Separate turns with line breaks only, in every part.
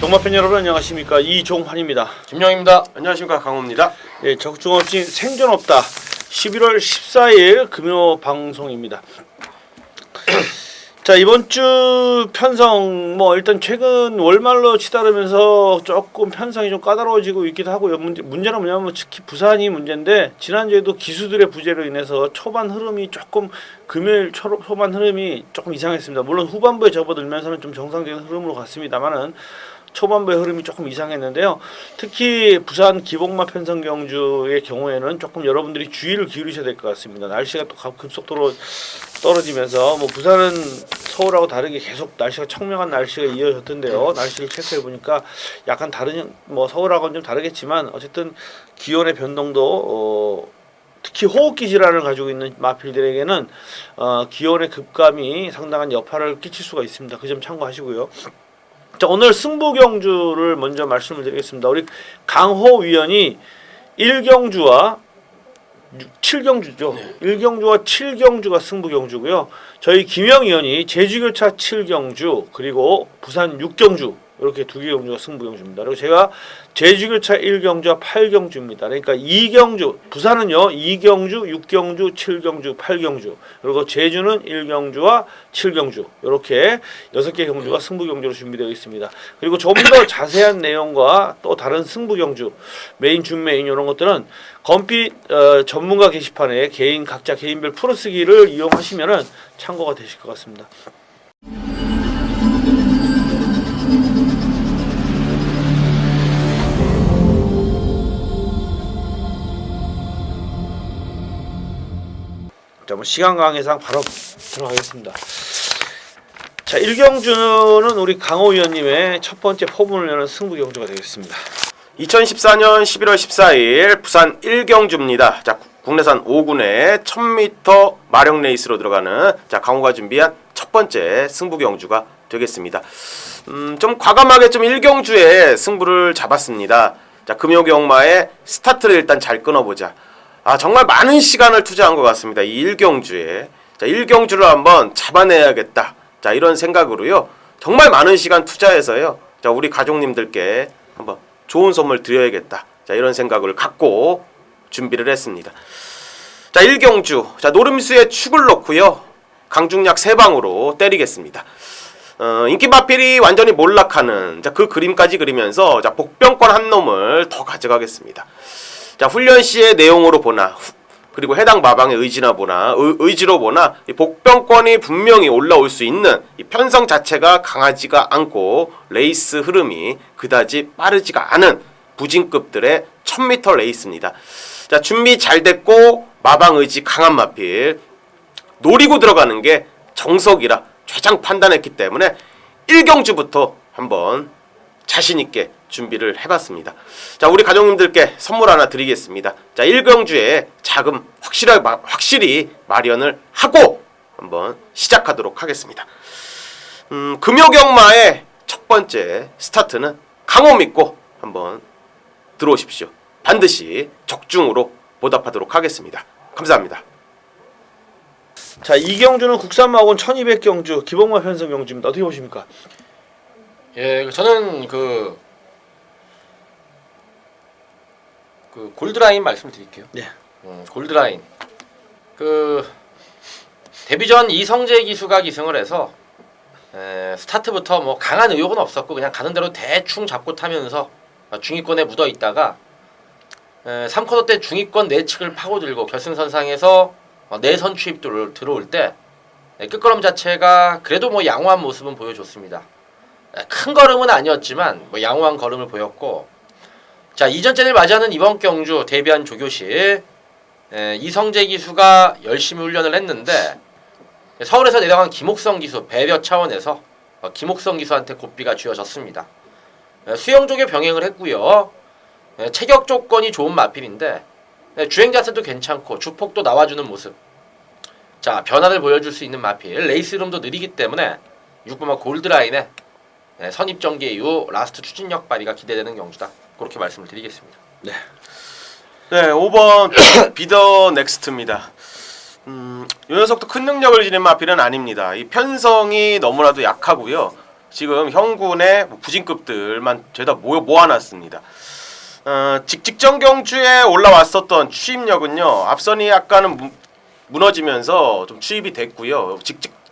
경마팬 여러분 안녕하십니까. 이종환입니다.
김영입니다. 안녕하십니까. 강호입니다.
예, 적중 없이 생존 없다. 11월 14일 금요 방송입니다. 자, 이번 주 편성 일단 최근 월말로 치달으면서 조금 편성이 좀 까다로워지고 있기도 하고요. 문제는 뭐냐면 특히 부산이 문제인데 지난주에도 기수들의 부재로 인해서 초반 흐름이 조금 금요일 초반 흐름이 조금 이상했습니다. 물론 후반부에 접어들면서는 좀 정상적인 흐름으로 갔습니다만은 초반부의 흐름이 조금 이상했는데요. 특히 부산 기복마 편성경주의 경우에는 조금 여러분들이 주의를 기울이셔야 될 것 같습니다. 날씨가 또 급속도로 떨어지면서 부산은 서울하고 다르게 계속 날씨가 청명한 날씨가 이어졌던데요. 날씨를 체크해 보니까 약간 다른 서울하고는 좀 다르겠지만 어쨌든 기온의 변동도 특히 호흡기 질환을 가지고 있는 마필들에게는 기온의 급감이 상당한 여파를 끼칠 수가 있습니다. 그 점 참고하시고요. 자, 오늘 승부 경주를 먼저 말씀을 드리겠습니다. 우리 강호 위원이 1경주와 7경주죠. 네. 1경주와 7경주가 승부 경주고요. 저희 김영 위원이 제주교차 7경주 그리고 부산 6경주 이렇게 두 개 경주가 승부 경주입니다. 그리고 제가 제주교차 1경주와 8경주입니다. 그러니까 2경주, 부산은요 2경주, 6경주, 7경주, 8경주 그리고 제주는 1경주와 7경주 이렇게 6개 경주가 승부 경주로 준비되어 있습니다. 그리고 좀 더 자세한 내용과 또 다른 승부 경주 메인, 준메인 이런 것들은 건핏 전문가 게시판에 각자 개인별 풀어쓰기를 이용하시면은 참고가 되실 것 같습니다. 자, 시간 관계상 바로 들어가겠습니다. 자, 1경주는 우리 강호 위원님의 첫 번째 포문을 여는 승부 경주가 되겠습니다.
2014년 11월 14일 부산 1경주입니다. 자, 국내산 5군의 1000m 마력 레이스로 들어가는 강호가 준비한 첫 번째 승부 경주가 되겠습니다. 좀 과감하게 1경주에 승부를 잡았습니다. 자, 금요경마의 스타트를 일단 잘 끊어보자. 정말 많은 시간을 투자한 것 같습니다. 이 1경주에. 자, 1경주를 한번 잡아내야겠다. 자, 이런 생각으로요. 정말 많은 시간 투자해서요. 자, 우리 가족님들께 한번 좋은 선물 드려야겠다. 자, 이런 생각을 갖고 준비를 했습니다. 자, 1경주. 자, 노름수에 축을 넣고요. 강중약 3방으로 때리겠습니다. 인기 마필이 완전히 몰락하는 그 그림까지 그리면서 복병권 한 놈을 더 가져가겠습니다. 자, 훈련 시의 내용으로 보나 그리고 해당 마방의 의지로 보나 이 복병권이 분명히 올라올 수 있는 이 편성 자체가 강하지가 않고 레이스 흐름이 그다지 빠르지가 않은 부진급들의 1000m 레이스입니다. 자, 준비 잘 됐고 마방 의지 강한 마필 노리고 들어가는 게 정석이라 최장 판단했기 때문에 1경주부터 한번 자신있게 준비를 해봤습니다. 자, 우리 가족님들께 선물 하나 드리겠습니다. 자, 1경주에 자금 확실히 마련을 하고 한번 시작하도록 하겠습니다. 금요경마의 첫 번째 스타트는 강호 믿고 한번 들어오십시오. 반드시 적중으로 보답하도록 하겠습니다. 감사합니다.
자, 2경주는 국산마군 1200경주 기복마 편성 경주입니다. 어떻게 보십니까?
예, 저는 그 골드라인 말씀드릴게요.
네.
골드라인. 데뷔전 이성재 기수가 기승을 해서 스타트부터 강한 의욕은 없었고 그냥 가는 대로 대충 잡고 타면서 중위권에 묻어 있다가 3쿼터 때 중위권 내측을 파고들고 결승선상에서 내선 추입 들어올 때 끝걸음 자체가 그래도 양호한 모습은 보여줬습니다. 큰 걸음은 아니었지만 양호한 걸음을 보였고, 자, 이전전을 맞이하는 이번 경주 데뷔한 조교시 이성재 기수가 열심히 훈련을 했는데 서울에서 내려간 김옥성 기수 배려 차원에서 김옥성 기수한테 고삐가 쥐어졌습니다. 수영 쪽에 병행을 했고요. 체격 조건이 좋은 마필인데 주행 자세도 괜찮고 주폭도 나와주는 모습. 자, 변화를 보여줄 수 있는 마필. 레이스 흐름도 느리기 때문에 6번마 골드라인에 선입전개 이후 라스트 추진력 발휘가 기대되는 경주다. 그렇게 말씀을 드리겠습니다.
네.
네, 5번 비더 넥스트입니다. 이 녀석도 큰 능력을 지닌 마필은 아닙니다. 이 편성이 너무나도 약하고요. 지금 형군의 부진급들만 죄다 모아놨습니다. 직전 경주에 올라왔었던 추입력은요, 앞선이 약간은 무너지면서 좀 추입이 됐고요.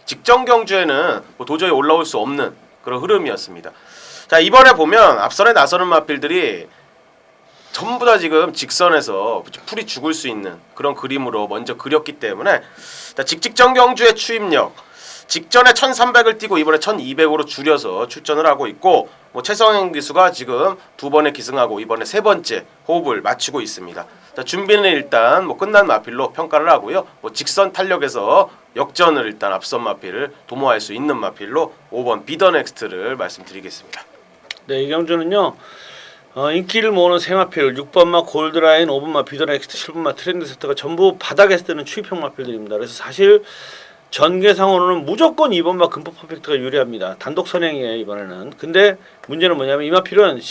직전 경주에는 뭐 도저히 올라올 수 없는 그런 흐름이었습니다. 자, 이번에 보면 앞선에 나서는 마필들이 전부 다 지금 직선에서 풀이 죽을 수 있는 그런 그림으로 먼저 그렸기 때문에, 자, 직전 경주의 추입력, 직전에 1300을 뛰고 이번에 1200으로 줄여서 출전을 하고 있고, 뭐 최성현 기수가 지금 2번에 기승하고 이번에 3번째 호흡을 마치고 있습니다. 자, 준비는 일단 뭐 끝난 마필로 평가를 하고요. 뭐 직선 탄력에서 역전을 일단 앞선 마필을 도모할 수 있는 마필로 5번 비더넥스트를 말씀드리겠습니다.
네, 이 경주는요. 인기를 모으는 세 마필 6번마 골드라인, 5번마 비더넥스트, 7번마 트렌드세트가 전부 바닥에서 뜨는 추입형 마필들입니다. 그래서 사실 전개상으로는 무조건 2번마 금포 퍼펙트가 유리합니다. 단독 선행이에요 이번에는. 근데 문제는 뭐냐면 이 마필은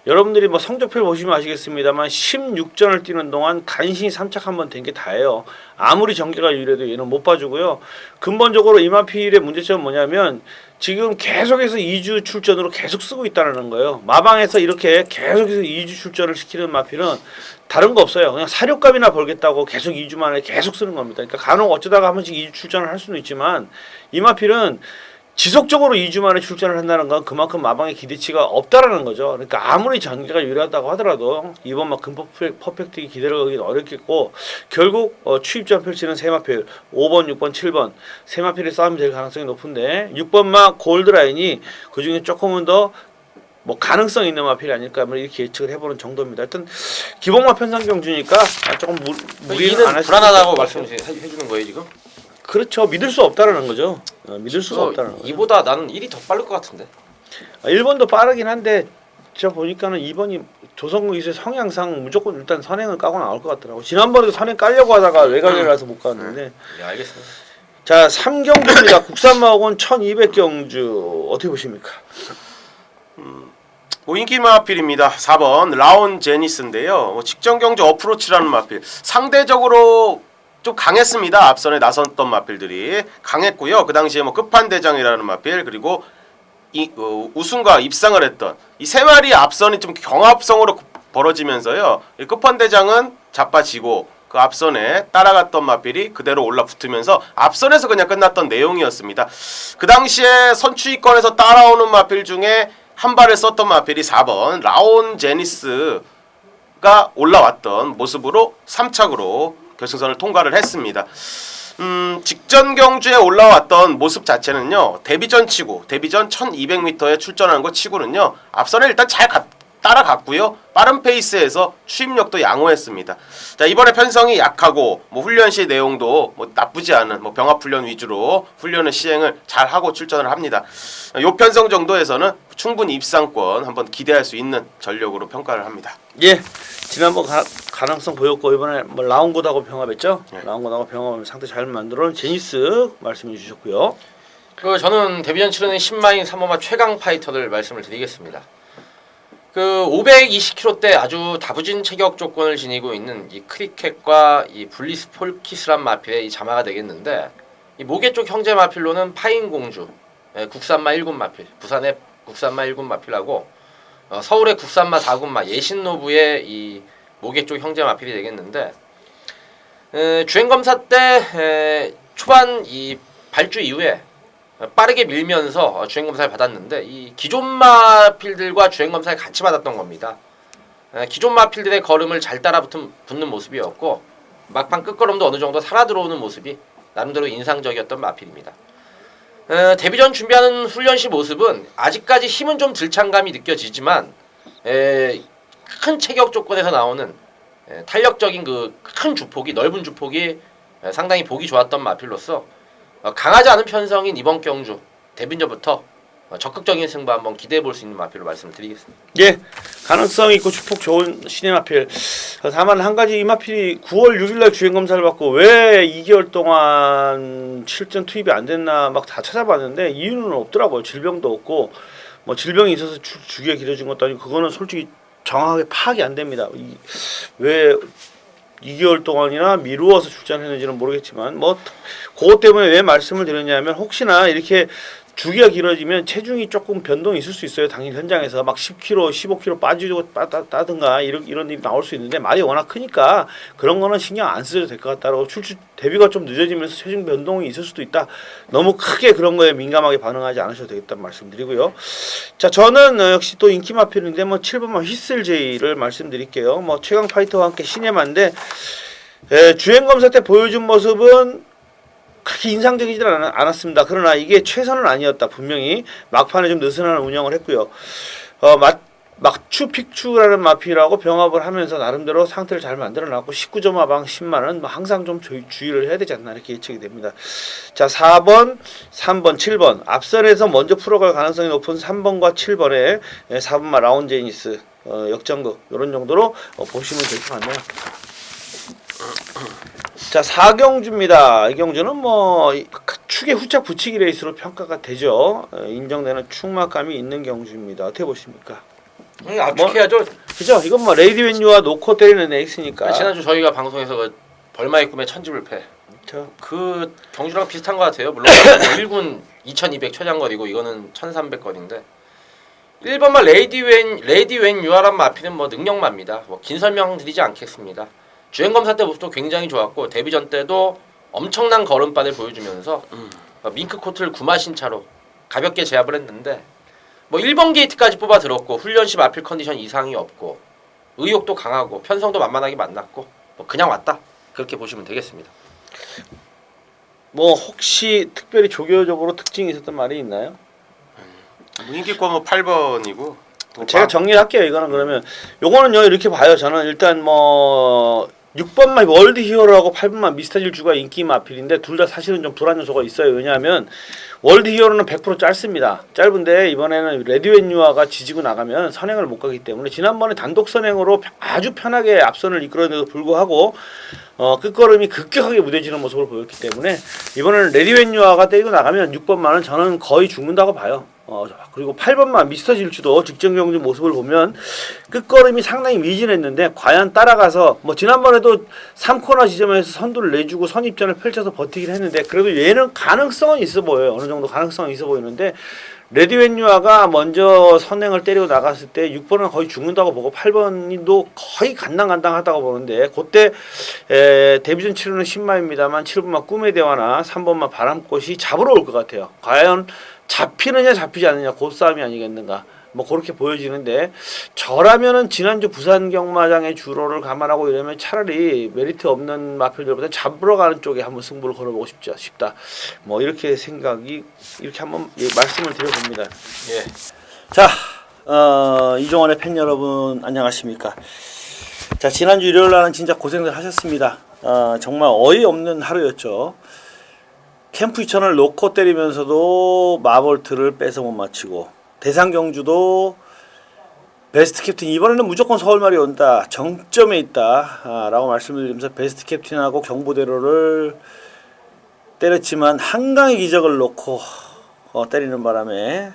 여러분들이 뭐 성적표 보시면 아시겠습니다만 16전을 뛰는 동안 간신히 3착 한 번 된 게 다예요. 아무리 전개가 유리해도 얘는 못 봐주고요. 근본적으로 이 마필의 문제점은 뭐냐면 지금 계속해서 2주 출전으로 계속 쓰고 있다는 거예요. 마방에서 이렇게 계속해서 2주 출전을 시키는 마필은 다른 거 없어요. 그냥 사료값이나 벌겠다고 계속 2주 만에 계속 쓰는 겁니다. 그러니까 간혹 어쩌다가 한 번씩 2주 출전을 할 수는 있지만 이 마필은 지속적으로 2주 만에 출전을 한다는 건 그만큼 마방의 기대치가 없다라는 거죠. 그러니까 아무리 전개가 유리하다고 하더라도 이번 막 금퍼 퍼펙트 기대를 하기는 어렵겠고, 결국 추입전 펼치는 세 마필 5번, 6번, 7번 세 마필의 싸움이 될 가능성이 높은데 6번 막 골드라인이 그 중에 조금은 더 뭐 가능성 있는 마필이 아닐까 이렇게 예측을 해보는 정도입니다. 일단 기본마 편성 경주니까 조금 무리는 안 하시는
불안하다고 말씀해 주는 거예요 지금?
그렇죠. 믿을 수 없다라는 거죠. 믿을 수가 없다는 거죠.
이보다 나는 1이 더 빠를 것 같은데.
1번도 빠르긴 한데 제가 보니까는 2번이 조성국 기수의 성향상 무조건 일단 선행을 까고 나올 것 같더라고. 지난번에도 선행 까려고 하다가 외곽이라서 못 갔는데.
예, 알겠습니다.
자, 3경주입니다. 국산마옥은 1200경주 어떻게 보십니까?
인기 마필입니다. 4번 라온 제니스인데요. 직전 경주 어프로치라는 마필, 상대적으로 좀 강했습니다. 앞선에 나섰던 마필들이 강했고요. 그 당시에 뭐 끝판대장이라는 마필, 그리고 우승과 입상을 했던 이 세 마리 앞선이 좀 경합성으로 벌어지면서요. 이 끝판대장은 자빠지고 그 앞선에 따라갔던 마필이 그대로 올라붙으면서 앞선에서 그냥 끝났던 내용이었습니다. 그 당시에 선추위권에서 따라오는 마필 중에 한 발을 썼던 마필이 4번 라온 제니스가 올라왔던 모습으로 3착으로 결승선을 통과를 했습니다. 직전 경주에 올라왔던 모습 자체는요, 데뷔전 1200m에 출전한 거 치고는요, 앞선에 일단 잘 따라갔고요, 빠른 페이스에서 추입력도 양호했습니다. 자, 이번에 편성이 약하고 뭐 훈련 시 내용도 뭐 나쁘지 않은 뭐 병합 훈련 위주로 훈련을 시행을 잘 하고 출전을 합니다. 요 편성 정도에서는 충분히 입상권 한번 기대할 수 있는 전력으로 평가를 합니다.
예, 지난번 가능성 보였고 이번에 뭐 라운god하고 병합했죠.
네.
라운god하고 병합하면 상태 잘 만들어놓은 제니스 말씀해 주셨고요.
그 저는 데뷔전 치르는 10마인 3호마 최강 파이터를 말씀을 드리겠습니다. 그 520kg 대 아주 다부진 체격 조건을 지니고 있는 이 크리켓과 이 블리스 폴키스란 마필의 이 자마가 되겠는데, 이 모계 쪽 형제 마필로는 파인공주, 국산마 1군 마필, 부산의 국산마 1군 마필하고 서울의 국산마 4군마 예신노부의 이 모계 쪽 형제 마필이 되겠는데, 주행검사 때 초반 이 발주 이후에 빠르게 밀면서 주행검사를 받았는데, 이 기존 마필들과 주행검사를 같이 받았던 겁니다. 기존 마필들의 걸음을 잘 따라 붙는 모습이었고, 막판 끝걸음도 어느 정도 살아 들어오는 모습이 나름대로 인상적이었던 마필입니다. 데뷔전 준비하는 훈련시 모습은 아직까지 힘은 좀 들창감이 느껴지지만, 큰 체격 조건에서 나오는 탄력적인 그 큰 주폭이, 넓은 주폭이 상당히 보기 좋았던 마필로서 강하지 않은 편성인 이번 경주 데뷔전부터 적극적인 승부 한번 기대해 볼 수 있는 마필로 말씀을 드리겠습니다.
예, 가능성 있고 주폭 좋은 신의 마필. 다만 한 가지, 이 마필이 9월 6일날 주행 검사를 받고 왜 2개월 동안 실전 투입이 안 됐나 막 다 찾아봤는데 이유는 없더라고요. 질병도 없고 뭐 질병이 있어서 주기가 길어진 것도 아니고, 그거는 솔직히 정확하게 파악이 안 됩니다. 왜 2개월 동안이나 미루어서 출전했는지는 모르겠지만, 뭐 그것 때문에 왜 말씀을 드렸냐면, 혹시나 이렇게 주기가 길어지면 체중이 조금 변동이 있을 수 있어요. 당일 현장에서 막 10kg, 15kg 빠지고 따든가 이런 일이 나올 수 있는데 말이 워낙 크니까 그런 거는 신경 안 쓰셔도 될 것 같다고 출주 대비가 좀 늦어지면서 체중 변동이 있을 수도 있다. 너무 크게 그런 거에 민감하게 반응하지 않으셔도 되겠다는 말씀드리고요. 자, 저는 역시 또 인기 마필인데 뭐 7번만 휘슬 제이를 말씀드릴게요. 뭐 최강 파이터와 함께 시네마인데 주행 검사 때 보여준 모습은 그렇게 인상적이지 않았습니다. 그러나 이게 최선은 아니었다. 분명히 막판에 좀 느슨한 운영을 했고요. 막추픽추라는 마필하고 병합을 하면서 나름대로 상태를 잘 만들어놨고 19점 하방 10만원 항상 좀 주의를 해야 되지 않나 이렇게 예측이 됩니다. 자, 4번, 3번, 7번 앞선에서 먼저 풀어갈 가능성이 높은 3번과 7번에 4번마 라운제니스 역전극 이런 정도로 보시면 될 것 같네요. 자, 4경주입니다. 이 경주는 뭐 축에 후짝 붙이기 레이스로 평가가 되죠. 인정되는 축막감이 있는 경주입니다. 어떻게 보십니까?
압축해야죠.
그죠? 이건 뭐 레이디웬유와 놓고 때리는 레이스니까.
지난주 저희가 방송에서 그 벌마의 꿈의 천지불패 그 경주랑 비슷한 것 같아요. 물론 1군 2200 최장거리고 이거는 1300거리인데 1번만 레이디웬 유아란 마피는 뭐 능력마입니다. 뭐 긴 설명 드리지 않겠습니다. 주행검사 때 모습도 굉장히 좋았고 데뷔전 때도 엄청난 걸음바를 보여주면서 밍크 코트를 구마신차로 가볍게 제압을 했는데 뭐 1번 게이트까지 뽑아 들었고 훈련 시 마필 컨디션 이상이 없고 의욕도 강하고 편성도 만만하게 만났고 뭐 그냥 왔다 그렇게 보시면 되겠습니다.
뭐 혹시 특별히 조교적으로 특징이 있었던 말이 있나요?
인기권은 8번이고
제가 정리할게요. 이거는 그러면 요거는요 이렇게 봐요. 저는 일단 뭐 6번만 월드 히어로하고 8번만 미스터 질주가 인기 마필인데 둘 다 사실은 좀 불안 요소가 있어요. 왜냐하면 월드 히어로는 100% 짧습니다. 짧은데 이번에는 레디웬유아가 지지고 나가면 선행을 못 가기 때문에 지난번에 단독 선행으로 아주 편하게 앞선을 이끌어내도 불구하고 끝걸음이 급격하게 무뎌지는 모습을 보였기 때문에 이번에는 레디웬유아가 때리고 나가면 6번만은 저는 거의 죽는다고 봐요. 그리고 8번만 미스터 질주도 직전 경주 모습을 보면 끝걸음이 상당히 미진했는데 과연 따라가서 뭐 지난번에도 3코너 지점에서 선두를 내주고 선입전을 펼쳐서 버티긴 했는데 그래도 얘는 가능성은 있어 보여요. 어느 정도 가능성은 있어 보이는데 레디웬유아가 먼저 선행을 때리고 나갔을 때 6번은 거의 죽는다고 보고 8번도 거의 간당간당하다고 보는데 그때 데뷔전 치르는 신마입니다만 7번만 꿈의 대화나 3번만 바람꽃이 잡으러 올 것 같아요. 과연 잡히느냐 잡히지 않느냐 그 싸움이 아니겠는가 뭐 그렇게 보여지는데 저라면은 지난주 부산 경마장의 주로를 감안하고 이러면 차라리 메리트 없는 마필들보다 잡으러 가는 쪽에 한번 승부를 걸어보고 싶다 뭐 이렇게 생각이 이렇게 한번 말씀을 드려봅니다.
예.
자, 이종원의 팬 여러분 안녕하십니까? 자, 지난주 일요일 날은 진짜 고생들 하셨습니다. 정말 어이없는 하루였죠. 캠프 2000을 놓고 때리면서도 마볼트를 뺏어 못 맞히고 대상 경주도 베스트 캡틴 이번에는 무조건 서울말이 온다 정점에 있다 라고 말씀을 드리면서 베스트 캡틴하고 경보대로를 때렸지만 한강의 기적을 놓고 때리는 바람에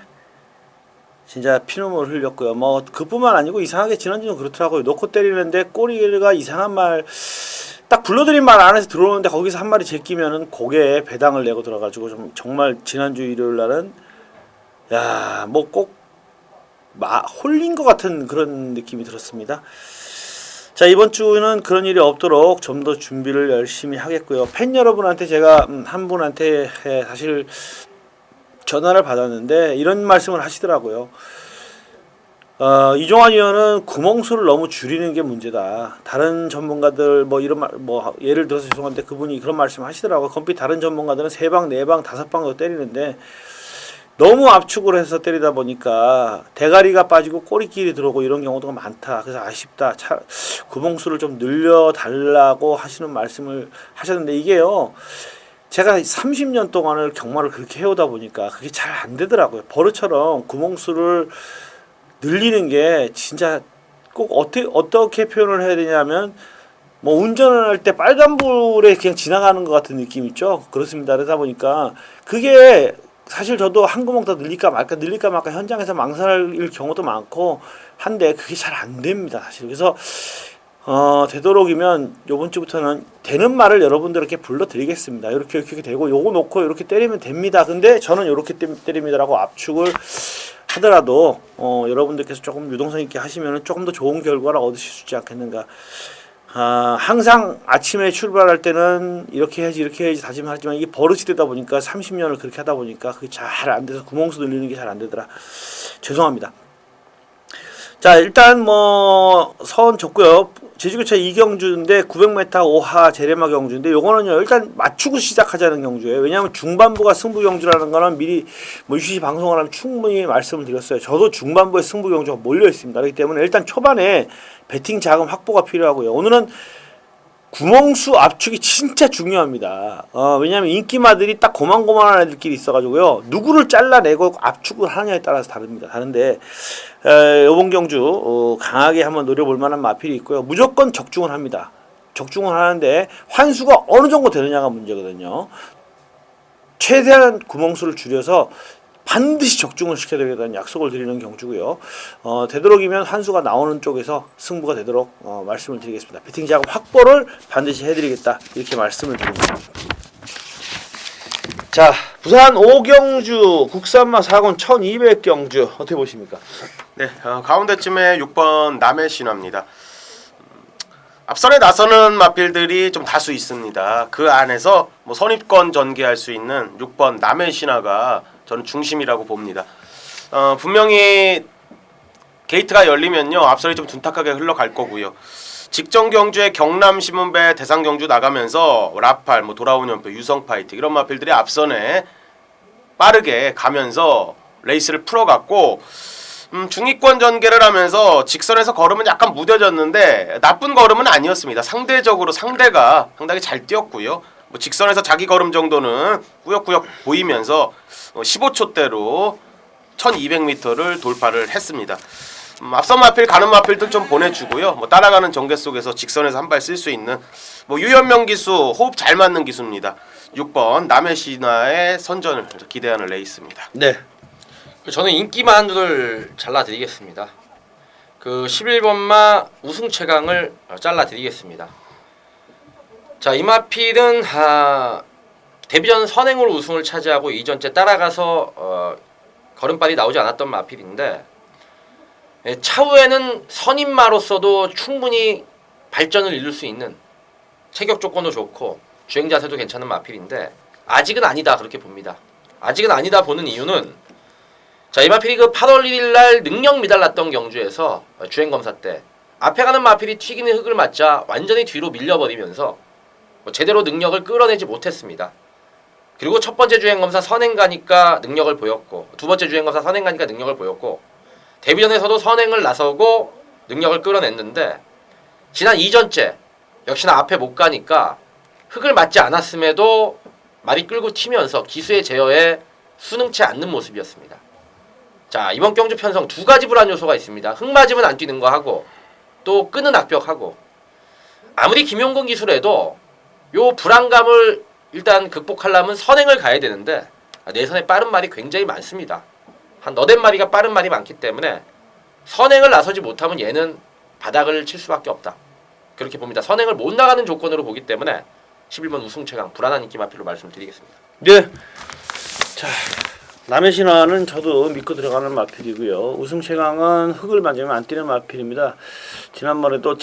진짜 피눈물 흘렸고요. 뭐 그뿐만 아니고 이상하게 지난주는 그렇더라고요. 놓고 때리는데 꼬리가 이상한 말 딱 불러드린 말 안에서 들어오는데 거기서 한 마리 제끼면은 고개에 배당을 내고 들어가지고 좀 정말 지난주 일요일 날은 야 뭐 꼭 홀린 것 같은 그런 느낌이 들었습니다. 자, 이번 주는 그런 일이 없도록 좀 더 준비를 열심히 하겠고요. 팬 여러분한테 제가 한 분한테 사실 전화를 받았는데 이런 말씀을 하시더라고요. 이종환 의원은 구멍수를 너무 줄이는 게 문제다. 다른 전문가들 뭐 이런 말 뭐 예를 들어서 죄송한데 그분이 그런 말씀을 하시더라고요. 컴피 다른 전문가들은 3방, 4방, 5방도 때리는데 너무 압축을 해서 때리다 보니까 대가리가 빠지고 꼬리끼리 들어오고 이런 경우도 많다. 그래서 아쉽다. 구멍수를 좀 늘려달라고 하시는 말씀을 하셨는데 이게요. 제가 30년 동안을 경마를 그렇게 해오다 보니까 그게 잘 안 되더라고요. 버릇처럼 구멍수를 늘리는 게 진짜 꼭 어떻게 표현을 해야 되냐면 뭐 운전을 할 때 빨간불에 그냥 지나가는 것 같은 느낌 있죠. 그렇습니다. 그러다 보니까 그게 사실 저도 한 구멍 더 늘릴까 말까 현장에서 망설일 경우도 많고 한데 그게 잘 안 됩니다. 사실. 그래서 되도록이면 요번 주부터는 되는 말을 여러분들께 불러드리겠습니다. 이렇게 되고 요거 놓고 이렇게 때리면 됩니다. 근데 저는 이렇게 때립니다라고 압축을 하더라도 여러분들께서 조금 유동성 있게 하시면 조금 더 좋은 결과를 얻으실 수 있지 않겠는가. 항상 아침에 출발할 때는 이렇게 해야지 다짐하지만 이게 버릇이 되다 보니까 30년을 그렇게 하다 보니까 그게 잘 안 돼서 구멍수 늘리는 게 잘 안 되더라. 죄송합니다. 자, 일단 뭐 선 줬고요. 제주교차 2경주인데 900m 5하 제레마 경주인데 요거는요 일단 맞추고 시작하자는 경주예요. 왜냐하면 중반부가 승부 경주라는 거는 미리 뭐 UCC 방송을 하면 충분히 말씀을 드렸어요. 저도 중반부에 승부 경주가 몰려 있습니다. 그렇기 때문에 일단 초반에 배팅 자금 확보가 필요하고요. 오늘은 구멍수 압축이 진짜 중요합니다. 왜냐하면 인기마들이 딱 고만고만한 애들끼리 있어가지고요. 누구를 잘라내고 압축을 하느냐에 따라서 다릅니다. 다른데 이번 경주 강하게 한번 노려볼 만한 마필이 있고요. 무조건 적중을 합니다. 적중을 하는데 환수가 어느 정도 되느냐가 문제거든요. 최대한 구멍수를 줄여서 반드시 적중을 시켜야 되겠다는 약속을 드리는 경주고요. 되도록이면 환수가 나오는 쪽에서 승부가 되도록 말씀을 드리겠습니다. 배팅 자금 확보를 반드시 해드리겠다 이렇게 말씀을 드립니다. 자, 부산 5경주 국산마 4군 1200경주 어떻게 보십니까?
네, 가운데쯤에 6번 남해 신화입니다. 앞선에 나서는 마필들이 좀 다수 있습니다. 그 안에서 뭐 선입권 전개할 수 있는 6번 남해 신화가 저는 중심이라고 봅니다. 분명히 게이트가 열리면요 앞선이 좀 둔탁하게 흘러갈 거고요. 직전 경주에 경남 신문배 대상 경주 나가면서 라팔, 뭐 돌아온 연표, 유성 파이팅 이런 마필들이 앞선에 빠르게 가면서 레이스를 풀어갔고 중위권 전개를 하면서 직선에서 걸으면 약간 무뎌졌는데 나쁜 걸음은 아니었습니다. 상대적으로 상대가 상당히 잘 뛰었고요. 뭐 직선에서 자기 걸음 정도는 꾸역꾸역 보이면서 15초대로 1200m를 돌파를 했습니다. 앞선 마필 가는 마필들 좀 보내주고요. 뭐 따라가는 전개 속에서 직선에서 한 발 쓸 수 있는 뭐 유연명 기수, 호흡 잘 맞는 기수입니다. 6번 남해 신화의 선전을 기대하는 레이스입니다.
네. 저는 인기만두를 잘라드리겠습니다. 그 11번마 우승 최강을 잘라드리겠습니다. 자, 이 마필은 데뷔전 선행으로 우승을 차지하고 2전째 따라가서 걸음발이 나오지 않았던 마필인데 차후에는 선임마로서도 충분히 발전을 이룰 수 있는 체격 조건도 좋고 주행 자세도 괜찮은 마필인데 아직은 아니다 그렇게 봅니다. 아직은 아니다 보는 이유는 자, 이 마필이 그 8월 1일 날 능력 미달났던 경주에서 주행 검사 때 앞에 가는 마필이 튀기는 흙을 맞자 완전히 뒤로 밀려버리면서 제대로 능력을 끌어내지 못했습니다. 그리고 첫 번째 주행 검사 선행 가니까 능력을 보였고 두 번째 주행 검사 선행 가니까 능력을 보였고 데뷔전에서도 선행을 나서고 능력을 끌어냈는데 지난 2전째 역시나 앞에 못 가니까 흙을 맞지 않았음에도 말이 끌고 튀면서 기수의 제어에 순응치 않는 모습이었습니다. 자, 이번 경주 편성 두 가지 불안 요소가 있습니다. 흙 맞으면 안 뛰는 거 하고 또 끄는 악벽하고 아무리 김용근 기술에도 요 불안감을 일단 극복하려면 선행을 가야 되는데 내선에 빠른 말이 굉장히 많습니다. 한 너댓 마리가 빠른 말이 많기 때문에 선행을 나서지 못하면 얘는 바닥을 칠 수밖에 없다. 그렇게 봅니다. 선행을 못 나가는 조건으로 보기 때문에 11번 우승 최강 불안한 인기 마필로 말씀드리겠습니다.
네. 자, 남해 신화는 저도 믿고 들어가는 마필이고요. 우승 최강은 흙을 맞으면 안 뛰는 마필입니다. 지난번에도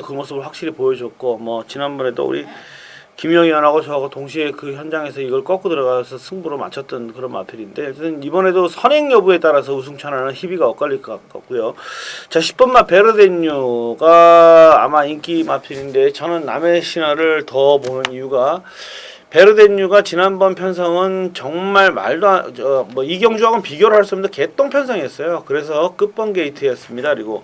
그 모습을 확실히 보여줬고 뭐 지난번에도 우리 김영희 의원하고 저하고 동시에 그 현장에서 이걸 꺾고 들어가서 승부로 맞췄던 그런 마필인데 일단 이번에도 선행 여부에 따라서 우승차나는 희비가 엇갈릴 것 같고요. 자, 10번마 베르데뉴가 아마 인기 마필인데 저는 남해 신화를 더 보는 이유가 베르데뉴가 지난번 편성은 정말 말도 안, 이경주하고는 비교를 할 수 없는 개똥 편성이었어요. 그래서 끝번 게이트였습니다. 그리고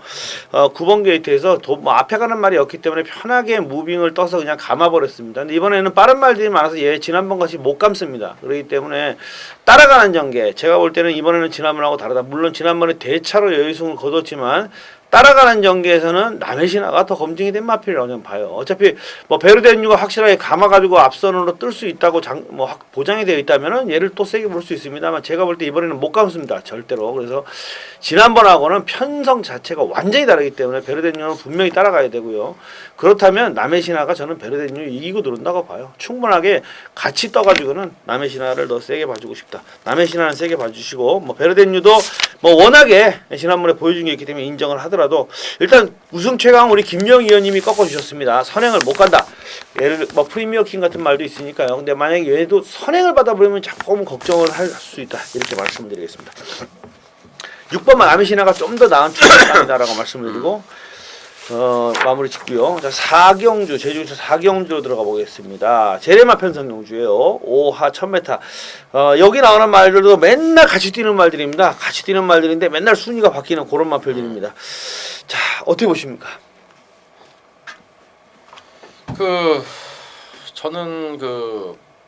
9번 게이트에서 앞에 가는 말이 없기 때문에 편하게 무빙을 떠서 그냥 감아버렸습니다. 근데 이번에는 빠른 말들이 많아서 얘 지난번 같이 못 감습니다. 그렇기 때문에 따라가는 전개 제가 볼 때는 이번에는 지난번하고 다르다. 물론 지난번에 대차로 여유승을 거뒀지만 따라가는 전개에서는 남의 신화가 더 검증이 된 마필이라고 저는 봐요. 어차피 뭐 베르데뉴가 확실하게 감아가지고 앞선으로 뜰 수 있다고 보장이 되어 있다면은 얘를 또 세게 볼 수 있습니다만 제가 볼 때 이번에는 못 감습니다. 절대로. 그래서 지난번하고는 편성 자체가 완전히 다르기 때문에 베르데뉴는 분명히 따라가야 되고요. 그렇다면 남의 신화가 저는 베르데뉴 이기고 들어온다고 봐요. 충분하게 같이 떠가지고는 남의 신화를 더 세게 봐주고 싶다. 남의 신화는 세게 봐주시고 뭐 베르데뉴도 뭐 워낙에 지난번에 보여준 게 있기 때문에 인정을 하더라도 일단 우승 최강 우리 김영 의원님이 꺾어주셨습니다. 선행을 못 간다. 예를 뭐 프리미어킹 같은 말도 있으니까요. 근데 만약에 얘도 선행을 받아버리면 조금 걱정을 할 수 있다. 이렇게 말씀드리겠습니다. 6번만 남의 신화가 좀 더 나은 출발이다라고 말씀을 드리고 마무리 짓고요. 자, 4경주 제주에서 4경주로 들어가 보겠습니다. 제레마 편성경주예요. 5하 1000m. 여기 나오는 말들도 맨날 같이 뛰는 말들입니다. 같이 뛰는 말들인데 맨날 순위가 바뀌는 그런 마필들입니다. 자, 어떻게 보십니까?
저는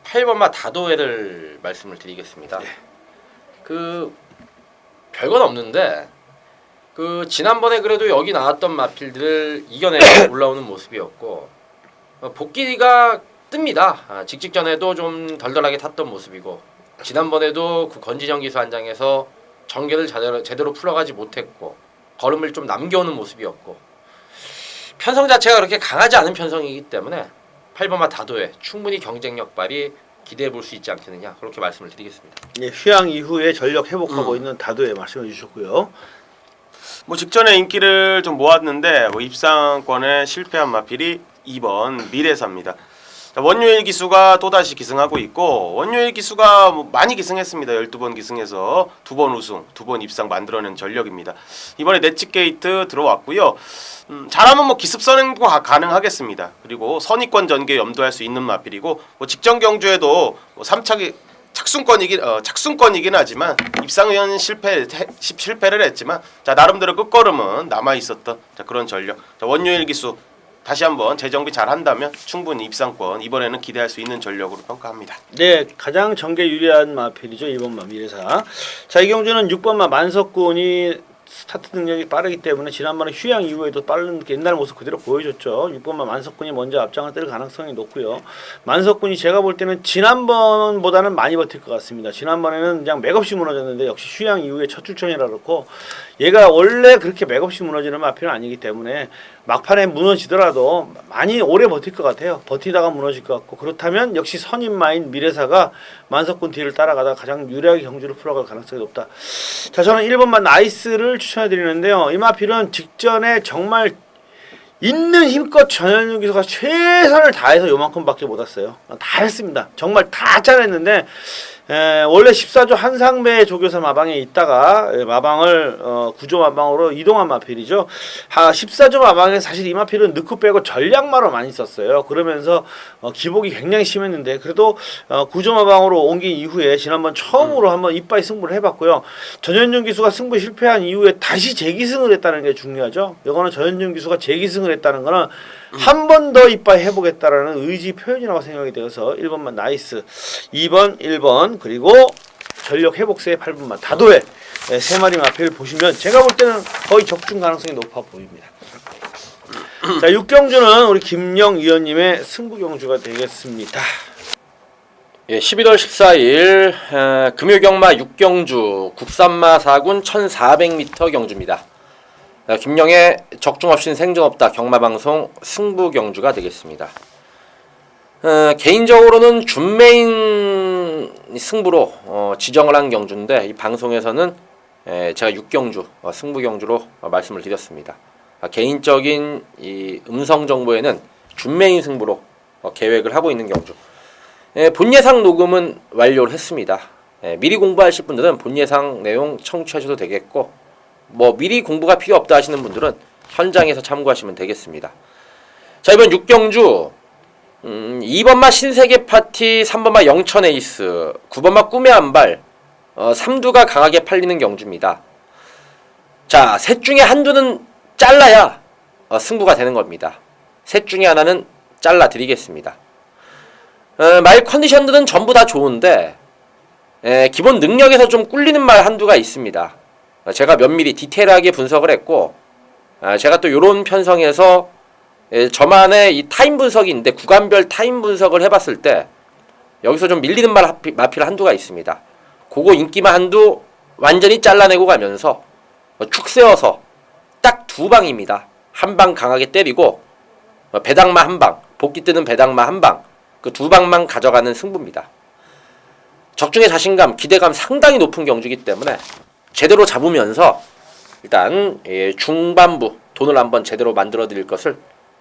8번마 다도해를 말씀을 드리겠습니다.
네.
별건 없는데 지난번에 그래도 여기 나왔던 마필들을 이겨내고 올라오는 모습이었고 복귀가 뜹니다. 직전에도 좀 덜덜하게 탔던 모습이고 지난번에도 그 건지정 기수 한장에서 전개를 제대로 풀어가지 못했고 걸음을 좀 남겨오는 모습이었고 편성 자체가 그렇게 강하지 않은 편성이기 때문에 8번마 다도해 충분히 경쟁력 발휘 기대해 볼 수 있지 않겠느냐 그렇게 말씀을 드리겠습니다.
예, 휴양 이후에 전력 회복하고 있는 다도해 말씀해 주셨고요.
뭐 직전에 인기를 좀 모았는데 뭐 입상권에 실패한 마필이 2번 미래사입니다. 원유일 기수가 또다시 기승하고 있고 원유일 기수가 뭐 많이 기승했습니다. 12번 기승해서 2번 우승, 2번 입상 만들어낸 전력입니다. 이번에 넷집 게이트 들어왔고요. 잘하면 뭐 기습선행도 가능하겠습니다. 그리고 선의권 전개 염두할 수 있는 마필이고 뭐 직전 경주에도 뭐 3차기 착순권이긴 하지만 입상은 실패를 했지만 자 나름대로 끝걸음은 남아 있었던 그런 전력. 자, 원유일 기수 다시 한번 재정비 잘 한다면 충분히 입상권 이번에는 기대할 수 있는 전력으로 평가합니다.
네, 가장 전개 유리한 마필이죠. 2번마 미래사. 자, 이 경주는 6번마 만석군이 스타트 능력이 빠르기 때문에 지난번에 휴양 이후에도 빠른 옛날 모습 그대로 보여줬죠. 6번마 만석군이 먼저 앞장을 뜰 가능성이 높고요. 만석군이 제가 볼 때는 지난번보다는 많이 버틸 것 같습니다. 지난번에는 그냥 맥없이 무너졌는데 역시 휴양 이후에 첫 출전이라 그렇고 얘가 원래 그렇게 맥없이 무너지는 마필은 아니기 때문에 막판에 무너지더라도 많이 오래 버틸 것 같아요. 버티다가 무너질 것 같고 그렇다면 역시 선임마인 미래사가 만석군 뒤를 따라가다 가장 유리하게 경주를 풀어갈 가능성이 높다. 자, 저는 1번만 나이스를 추천해 드리는데요. 이 마필은 직전에 정말 있는 힘껏 전현중 기수가 최선을 다해서 요만큼밖에 못 왔어요. 다 했습니다. 정말 다 잘했는데 원래 14조 한상배 조교사 마방에 있다가 마방을 구조 마방으로 이동한 마필이죠. 14조 마방에 사실 이 마필은 넣고 빼고 전략마로 많이 썼어요. 그러면서 기복이 굉장히 심했는데 그래도 구조 마방으로 옮긴 이후에 지난번 처음으로 한번 이빠이 승부를 해봤고요. 전현중 기수가 승부 실패한 이후에 다시 재기승을 했다는 게 중요하죠. 이거는 전현중 기수가 재기승을 했다는 거는 한 번 더 이빠이 해보겠다라는 의지 표현이라고 생각이 되어서 1번만 나이스, 2번 1번 그리고 전력 회복세의 8번만 다도해 세 마리 마필 보시면 제가 볼 때는 거의 적중 가능성이 높아 보입니다. 자, 6경주는 우리 김영 위원님의 승부 경주가 되겠습니다.
예, 11월 14일 금요경마 6경주 국산마 4군 1400m 경주입니다. 김영의 적중 없인 생존 없다 경마방송 승부 경주가 되겠습니다. 개인적으로는 준메인 승부로 지정을 한 경주인데 이 방송에서는 제가 6경주 승부 경주로 말씀을 드렸습니다. 개인적인 이 음성 정보에는 준메인 승부로 계획을 하고 있는 경주. 본 예상 녹음은 완료를 했습니다. 미리 공부하실 분들은 본 예상 내용 청취하셔도 되겠고 뭐 미리 공부가 필요 없다 하시는 분들은 현장에서 참고하시면 되겠습니다. 자, 이번 6경주 2번마 신세계 파티, 3번마 영천 에이스, 9번마 꿈의 한발, 3두가 강하게 팔리는 경주입니다. 자, 셋 중에 한두는 잘라야 승부가 되는 겁니다. 셋 중에 하나는 잘라 드리겠습니다. 말 컨디션들은 전부 다 좋은데 기본 능력에서 좀 꿀리는 말 한두가 있습니다. 제가 면밀히 디테일하게 분석을 했고 제가 또 요런 편성에서 저만의 이 타임 분석이 있는데 구간별 타임 분석을 해봤을 때 여기서 좀 밀리는 마필 한두가 있습니다. 그거 인기만 한두 완전히 잘라내고 가면서 축 세워서 딱 2방입니다. 한 방 강하게 때리고 배당마 한 방, 복귀 뜨는 배당마 한 방, 그 2방만 가져가는 승부입니다. 적중의 자신감, 기대감 상당히 높은 경주이기 때문에 제대로 잡으면서 일단 중반부 돈을 한번 제대로 만들어 드릴 것을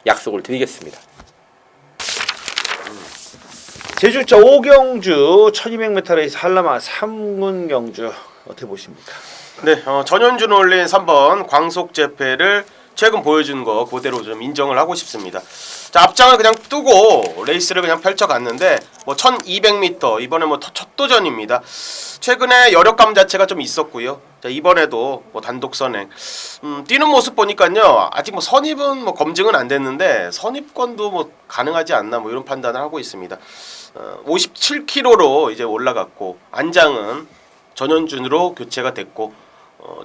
약속을 드리겠습니다.
제주자 5경주 1200m 레이스 한라마 3군 경주 어떻게 보십니까?
네, 전현준 올린 3번 광속재패를 최근 보여준 거 그대로 좀 인정을 하고 싶습니다. 자, 앞장을 그냥 뜨고 레이스를 그냥 펼쳐갔는데 뭐 1200m 이번에 뭐 첫 도전입니다. 최근에 여력감 자체가 좀 있었고요. 자, 이번에도 뭐 단독 선행 뛰는 모습 보니까요 아직 뭐 선입은 뭐 검증은 안 됐는데 선입권도 뭐 가능하지 않나 뭐 이런 판단을 하고 있습니다. 57kg로 이제 올라갔고 안장은 전현준으로 교체가 됐고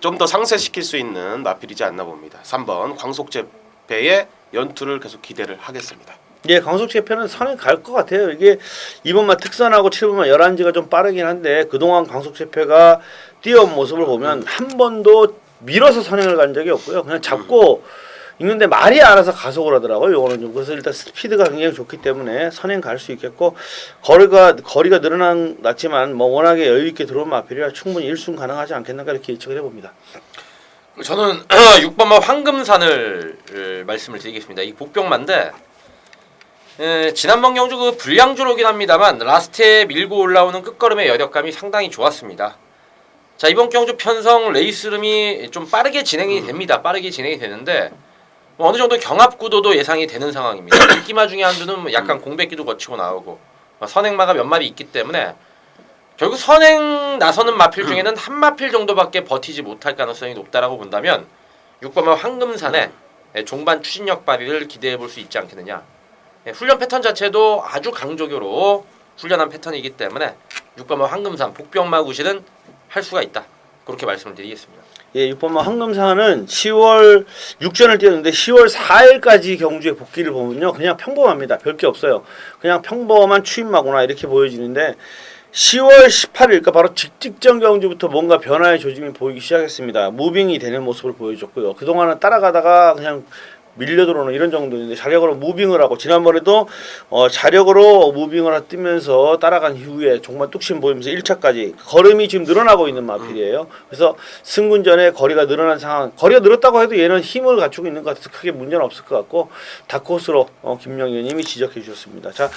좀 더 상쇄시킬 수 있는 마필이지 않나 봅니다. 3번 광속재패의 연투를 계속 기대를 하겠습니다.
예, 광속재패는 선에 갈 것 같아요. 이게 2번만 특선하고 7번만 11지가 좀 빠르긴 한데 그동안 광속재패가 뛰어온 모습을 보면 한 번도 밀어서 선행을 간 적이 없고요. 그냥 잡고 있는데 말이 알아서 가속을 하더라고요. 요거는 좀 그래서 일단 스피드가 굉장히 좋기 때문에 선행 갈 수 있겠고 거리가 늘어났지만 뭐 워낙에 여유 있게 들어온 마필이라 충분히 1순 가능하지 않겠는가 이렇게 예측을 해봅니다.
저는 6번마 황금산을 말씀을 드리겠습니다. 이 복병마인데 지난번 경주 그 불량주로긴 합니다만 라스트에 밀고 올라오는 끝걸음의 여력감이 상당히 좋았습니다. 자, 이번 경주 편성 레이스름이 좀 빠르게 진행이 됩니다. 빠르게 진행이 되는데 뭐 어느 정도 경합 구도도 예상이 되는 상황입니다. 인기마 중에 한두는 약간 공백기도 거치고 나오고 선행마가 몇 마리 있기 때문에 결국 선행 나서는 마필 중에는 한 마필 정도밖에 버티지 못할 가능성이 높다라고 본다면 6번마 황금산의 종반 추진력 발휘를 기대해 볼 수 있지 않겠느냐. 훈련 패턴 자체도 아주 강조교로 훈련한 패턴이기 때문에 6번마 황금산 복병마 구실은 할 수가 있다. 그렇게 말씀을 드리겠습니다.
예, 6번마 황금산은 10월 6전을 뛰었는데 10월 4일까지 경주에 복귀를 보면요. 그냥 평범합니다. 별 게 없어요. 그냥 평범한 추임마구나 이렇게 보여지는데 10월 18일 그러니까 바로 직전 경주부터 뭔가 변화의 조짐이 보이기 시작했습니다. 무빙이 되는 모습을 보여줬고요. 그동안은 따라가다가 그냥 밀려들어오는 이런 정도인데 자력으로 무빙을 하고 지난번에도 자력으로 무빙을 뜨면서 따라간 이후에 정말 뚝심 보이면서 1차까지 걸음이 지금 늘어나고 있는 마필이에요. 그래서 승군전에 거리가 늘어난 상황, 거리가 늘었다고 해도 얘는 힘을 갖추고 있는 것 같아서 크게 문제는 없을 것 같고 다크호스로 김명 의원님이 지적해 주셨습니다. 자,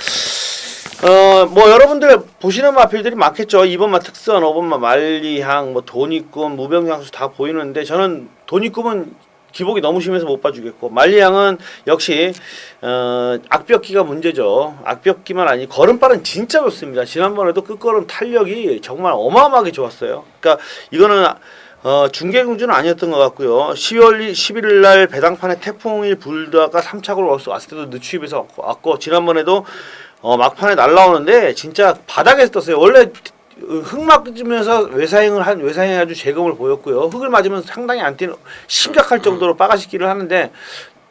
뭐 여러분들 보시는 마필들이 많겠죠. 2번마 특선, 5번마 만리향, 뭐 돈입금, 무병장수 다 보이는데 저는 돈입금은 기복이 너무 심해서 못 봐주겠고 만리향은 역시 악벽기가 문제죠. 악벽기만 아니 걸음발은 진짜 좋습니다. 지난번에도 끝걸음 탄력이 정말 어마어마하게 좋았어요. 그러니까 이거는 중계공주는 아니었던 것 같고요. 10월 11일 날 배당판에 태풍이 불다가 3착으로 왔을 때도 늦추입에서 왔고 지난번에도 막판에 날라오는데 진짜 바닥에서 떴어요. 원래 흙 맞으면서 외사행을 아주 재검을 보였고요. 흙을 맞으면 상당히 안 뛰는 심각할 정도로 빠가시기를 하는데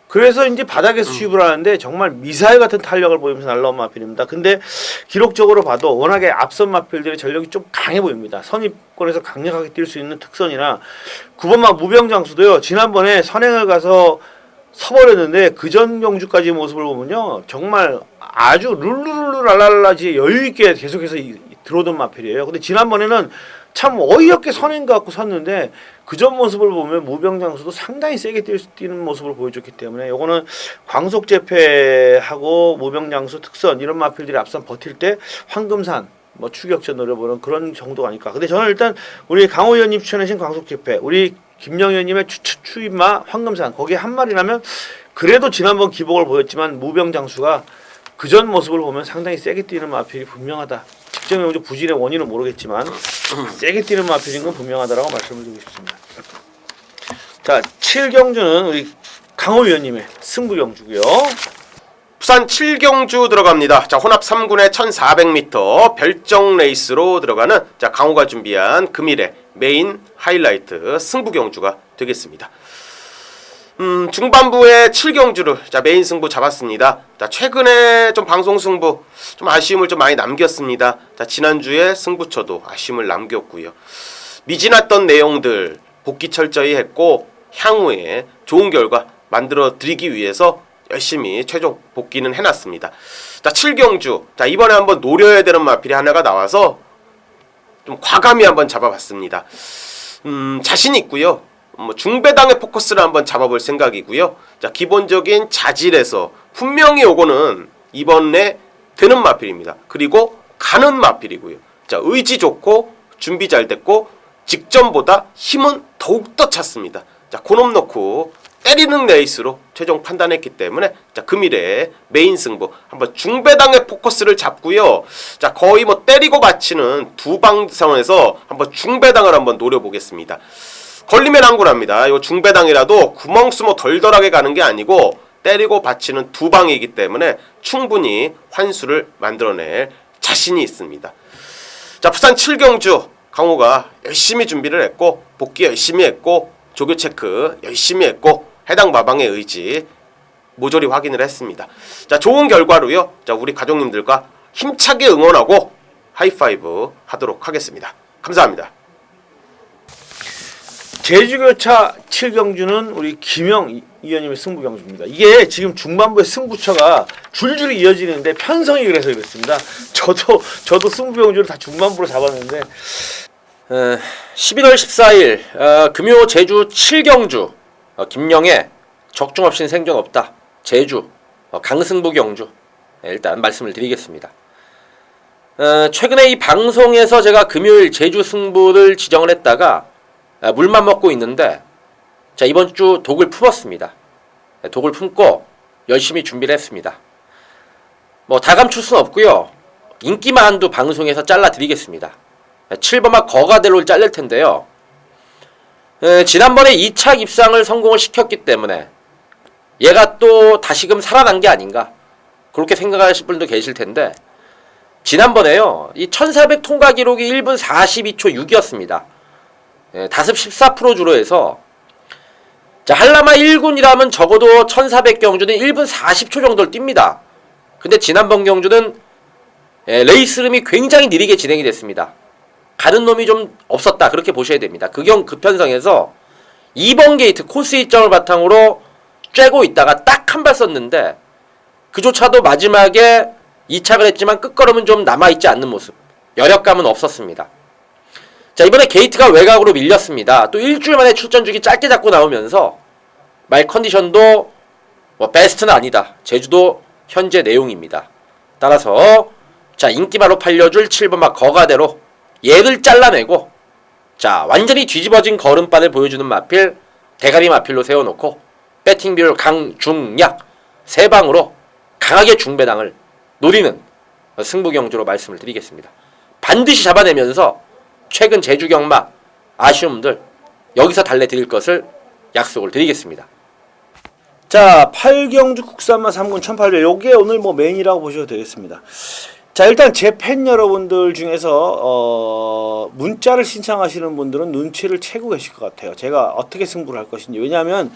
그래서 이제 바닥에서 수입을 하는데 정말 미사일 같은 탄력을 보이면서 날라온 마필입니다. 근데 기록적으로 봐도 워낙에 앞선 마필들의 전력이 좀 강해 보입니다. 선입권에서 강력하게 뛸 수 있는 특선이나 9번마 무병장수도요. 지난번에 선행을 가서 서버렸는데 그전 경주까지 모습을 보면요. 정말 아주 룰루랄랄라지 여유있게 계속해서 들어오던 마필이에요. 근데 지난번에는 참 어이없게 선행 갖고 섰는데 그전 모습을 보면 무병장수도 상당히 세게 뛰는 모습을 보여줬기 때문에 요거는 광속재패하고 무병장수 특선 이런 마필들이 앞선 버틸 때 황금산 뭐 추격전 노려보는 그런 정도가 아닐까. 근데 저는 일단 우리 강호 의원님 추천하신 광속재패 우리 김영 의원님의 추임마 황금산 거기에 한 마리 나면 그래도 지난번 기복을 보였지만 무병장수가 그전 모습을 보면 상당히 세게 뛰는 마필이 분명하다. 직전 경주 부진의 원인은 모르겠지만 세게 뛰는 마필인 건 분명하다라고 말씀을 드리고 싶습니다. 자, 7경주는 우리 강호 위원님의 승부 경주고요.
부산 7경주 들어갑니다. 자, 혼합 3군의 1400m 별정 레이스로 들어가는 자, 강호가 준비한 금일의 메인 하이라이트 승부 경주가 되겠습니다. 중반부에 7경주를 자 메인 승부 잡았습니다. 자 최근에 좀 방송 승부 좀 아쉬움을 좀 많이 남겼습니다. 자 지난주에 승부처도 아쉬움을 남겼고요. 미진했던 내용들 복귀 철저히 했고 향후에 좋은 결과 만들어 드리기 위해서 열심히 최종 복귀는 해놨습니다. 자 7경주 자 이번에 한번 노려야 되는 마필이 하나가 나와서 좀 과감히 한번 잡아봤습니다. 자신 있고요. 중배당의 포커스를 한번 잡아볼 생각이고요. 자 기본적인 자질에서 분명히 요거는 이번에 되는 마필입니다. 그리고 가는 마필이고요. 자 의지 좋고 준비 잘 됐고 직전보다 힘은 더욱더 찼습니다. 자 고놈 넣고 때리는 레이스로 최종 판단했기 때문에 자 금일에 메인 승부 한번 중배당의 포커스를 잡고요. 자 거의 뭐 때리고 맞히는 두방 상황에서 한번 중배당을 한번 노려보겠습니다. 걸리면 항굴합니다. 요 중배당이라도 구멍 숨어 덜덜하게 가는 게 아니고 때리고 받치는 두 방이기 때문에 충분히 환수를 만들어낼 자신이 있습니다. 자 부산 7경주 강호가 열심히 준비를 했고 복귀 열심히 했고 조교 체크 열심히 했고 해당 마방의 의지 모조리 확인을 했습니다. 자 좋은 결과로요. 자 우리 가족님들과 힘차게 응원하고 하이파이브 하도록 하겠습니다. 감사합니다.
제주교차 7경주는 우리 김영 위원님의 승부경주입니다. 이게 지금 중반부에 승부처가 줄줄이 이어지는데 편성이 그래서 그렇습니다. 저도 승부경주를 다 중반부로 잡았는데
11월 14일 금요 제주 7경주 김영애 적중 없이는 생존 없다. 제주 강승부 경주 일단 말씀을 드리겠습니다. 최근에 이 방송에서 제가 금요일 제주 승부를 지정을 했다가 물만 먹고 있는데 자 이번 주 독을 품었습니다. 독을 품고 열심히 준비를 했습니다. 뭐 다 감출 수는 없고요. 인기만도 방송에서 잘라드리겠습니다. 7번마 거가대로 잘릴 텐데요. 지난번에 2차 입상을 성공을 시켰기 때문에 얘가 또 다시금 살아난 게 아닌가 그렇게 생각하실 분도 계실 텐데 지난번에요. 이 1400 통과 기록이 1분 42초 6이었습니다. 다습 14% 주로 해서 자 한라마 1군이라면 적어도 1400 경주는 1분 40초 정도를 뜁니다. 근데 지난번 경주는 레이스 름이 굉장히 느리게 진행이 됐습니다. 가는 놈이 좀 없었다 그렇게 보셔야 됩니다. 그 편성에서 2번 게이트 코스 일정을 바탕으로 쬐고 있다가 딱 한 발 썼는데 그조차도 마지막에 2착을 했지만 끝걸음은 좀 남아있지 않는 모습 여력감은 없었습니다. 자 이번에 게이트가 외곽으로 밀렸습니다. 또 일주일 만에 출전주기 짧게 잡고 나오면서 말 컨디션도 뭐 베스트는 아니다. 제주도 현재 내용입니다. 따라서 자 인기바로 팔려줄 7번마 거가대로 얘를 잘라내고 자 완전히 뒤집어진 걸음바를 보여주는 마필 대가리 마필로 세워놓고 배팅 비율 강중약 세 방으로 강하게 중배당을 노리는 승부경주로 말씀을 드리겠습니다. 반드시 잡아내면서 최근 제주경마 아쉬움들 여기서 달래드릴 것을 약속을 드리겠습니다.
자 8경주 국산마 3군 1800 요게 오늘 뭐 메인이라고 보셔도 되겠습니다. 자 일단 제 팬 여러분들 중에서 문자를 신청하시는 분들은 눈치를 채고 계실 것 같아요. 제가 어떻게 승부를 할 것인지. 왜냐하면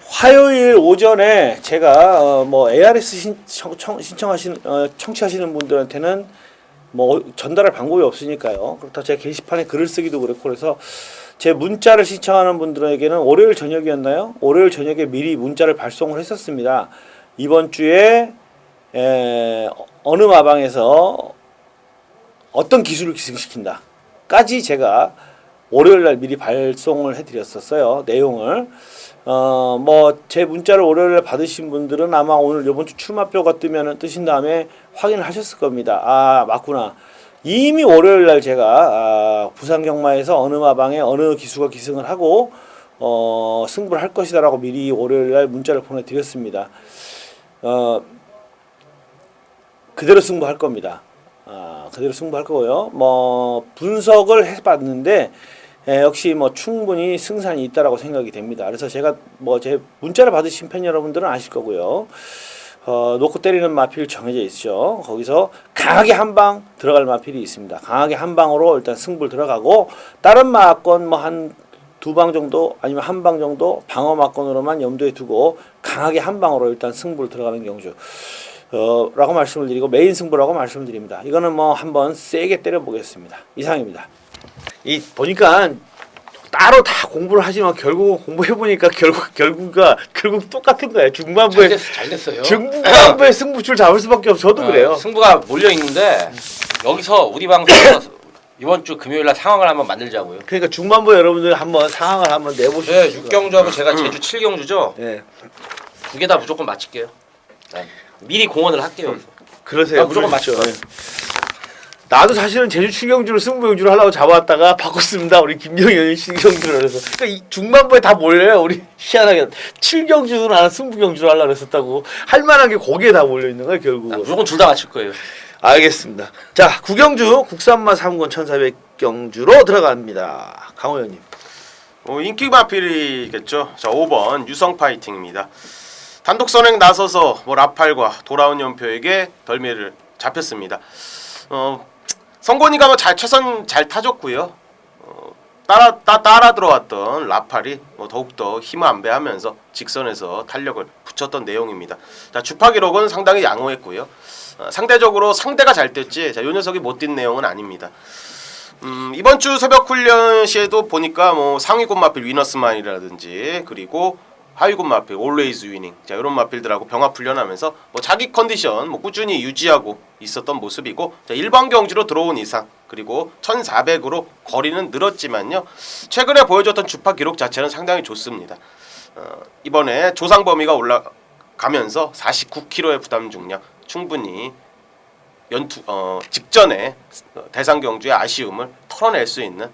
화요일 오전에 제가 뭐 ARS 신청하시는 청취하시는 분들한테는 뭐 전달할 방법이 없으니까요. 그렇다 제가 게시판에 글을 쓰기도 그렇고 그래서 제 문자를 신청하는 분들에게는 월요일 저녁이었나요? 월요일 저녁에 미리 문자를 발송을 했었습니다. 이번 주에 어느 마방에서 어떤 기술을 기승시킨다 까지 제가 월요일날 미리 발송을 해드렸었어요. 내용을 뭐 제 문자를 월요일날 받으신 분들은 아마 오늘 이번 주 출마표가 뜨신 다음에 확인을 하셨을 겁니다. 아 맞구나. 이미 월요일날 제가 부산 경마에서 어느 마방에 어느 기수가 기승을 하고 승부를 할 것이다라고 미리 월요일날 문자를 보내드렸습니다. 그대로 승부할 겁니다. 그대로 승부할 거고요. 뭐 분석을 해봤는데 역시 뭐 충분히 승산이 있다라고 생각이 됩니다. 그래서 제가 뭐 제 문자를 받으신 팬 여러분들은 아실 거고요. 놓고 때리는 마필 정해져 있죠. 거기서 강하게 한 방 들어갈 마필이 있습니다. 강하게 한 방으로 일단 승부를 들어가고 다른 마건 뭐 한 2방 정도 아니면 한 방 정도 방어 막건으로만 염두에 두고 강하게 한 방으로 일단 승부를 들어가는 경주 라고 말씀을 드리고 메인 승부라고 말씀을 드립니다. 이거는 뭐 한번 세게 때려보겠습니다. 이상입니다. 이 보니까 따로 다 공부를 하지만 결국 공부해보니까 결국 똑같은 거예요. 중반부에
잘 됐어요.
중반부에 승부줄 잡을 수밖에 없어. 저도 그래요.
승부가 몰려 있는데 여기서 우리 방송에서 이번 주 금요일 날 상황을 한번 만들자고요.
그러니까 중반부에 여러분들 한번 상황을 한번 내보시죠.
네, 6경주하고 제가 제주 7경주죠.
네.
두 개 다 무조건 맞힐게요. 네. 미리 공헌을 할게요.
그러세요.
무조건
그러시죠.
맞죠.
네. 나도 사실은 제주 7경주를 승부경주를 하려고 잡아왔다가 바꿨습니다. 우리 김영현 7경주를 그래서 그러니까 이 중반부에 다 몰려요. 우리 희한하게 7경주는 나는 승부경주를 하려고 했었다고 할 만한 게 거기에 다 몰려 있는 거예요. 결국.
무조건 둘 다 맞힐 거예요.
알겠습니다. 자, 9경주 국산마 3군 1400경주로 들어갑니다. 강호 형님.
인기 마필이겠죠. 자, 5번 유성 파이팅입니다. 단독 선행 나서서 라팔과 돌아온 연표에게 덜미를 잡혔습니다. 성곤이가 최선 잘 타줬고요. 따라 들어왔던 라팔이 더욱더 힘을 안배하면서 직선에서 탄력을 붙였던 내용입니다. 자, 주파 기록은 상당히 양호했고요. 상대적으로 상대가 잘 뛰었지 요 녀석이 못 뛴 내용은 아닙니다. 이번 주 새벽 훈련 시에도 보니까 상위권 마필 위너스만이라든지 그리고 하위권 마필 올웨이즈 위닝 자 이런 마필들하고 병합 훈련하면서 자기 컨디션 꾸준히 유지하고 있었던 모습이고 자, 일반 경주로 들어온 이상 그리고 1400으로 거리는 늘었지만요 최근에 보여줬던 주파 기록 자체는 상당히 좋습니다. 이번에 조상 범위가 올라가면서 49kg의 부담 중량 충분히 직전에 대상 경주의 아쉬움을 털어낼 수 있는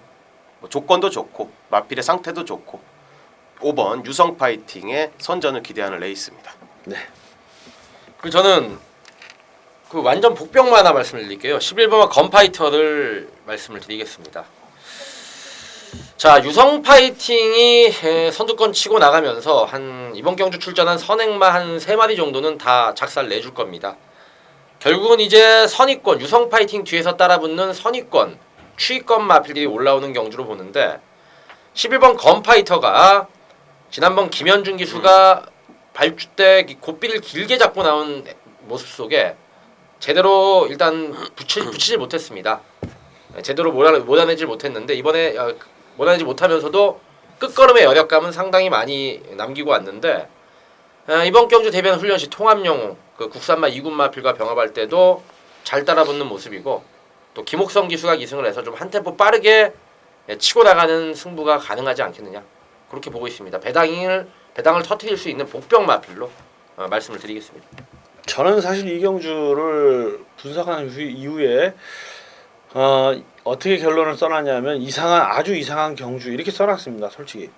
조건도 좋고 마필의 상태도 좋고 5번 유성 파이팅의 선전을 기대하는 레이스입니다.
네.
그리고 저는 그 완전 복병만 하나 말씀을 드릴게요. 11번과 건파이터를 말씀을 드리겠습니다. 자, 유성 파이팅이 선두권 치고 나가면서 한 이번 경주 출전한 선행마 한 3마리 정도는 다 작살 내줄 겁니다. 결국은 이제 선의권, 유성 파이팅 뒤에서 따라붙는 선의권, 추위권 마필들이 올라오는 경주로 보는데 11번 건파이터가 지난번 김현준 기수가 발주 때 고삐를 길게 잡고 나온 모습 속에 제대로 일단 붙이질 못했습니다. 제대로 몰아내질 못했는데 이번에 몰아내지 못하면서도 끝걸음의 여력감은 상당히 많이 남기고 왔는데 이번 경주 대변 훈련 시 통합영웅 그 국산마 2군 마필과 병합할 때도 잘 따라붙는 모습이고 또 김옥성 기수가 기승을 해서 좀 한 템포 빠르게 치고 나가는 승부가 가능하지 않겠느냐 그렇게 보고 있습니다. 배당을 터뜨릴 수 있는 복병 마필로 말씀을 드리겠습니다.
저는 사실 이 경주를 분석한 이후에 어떻게 결론을 써놨냐면 아주 이상한 경주 이렇게 써놨습니다. 솔직히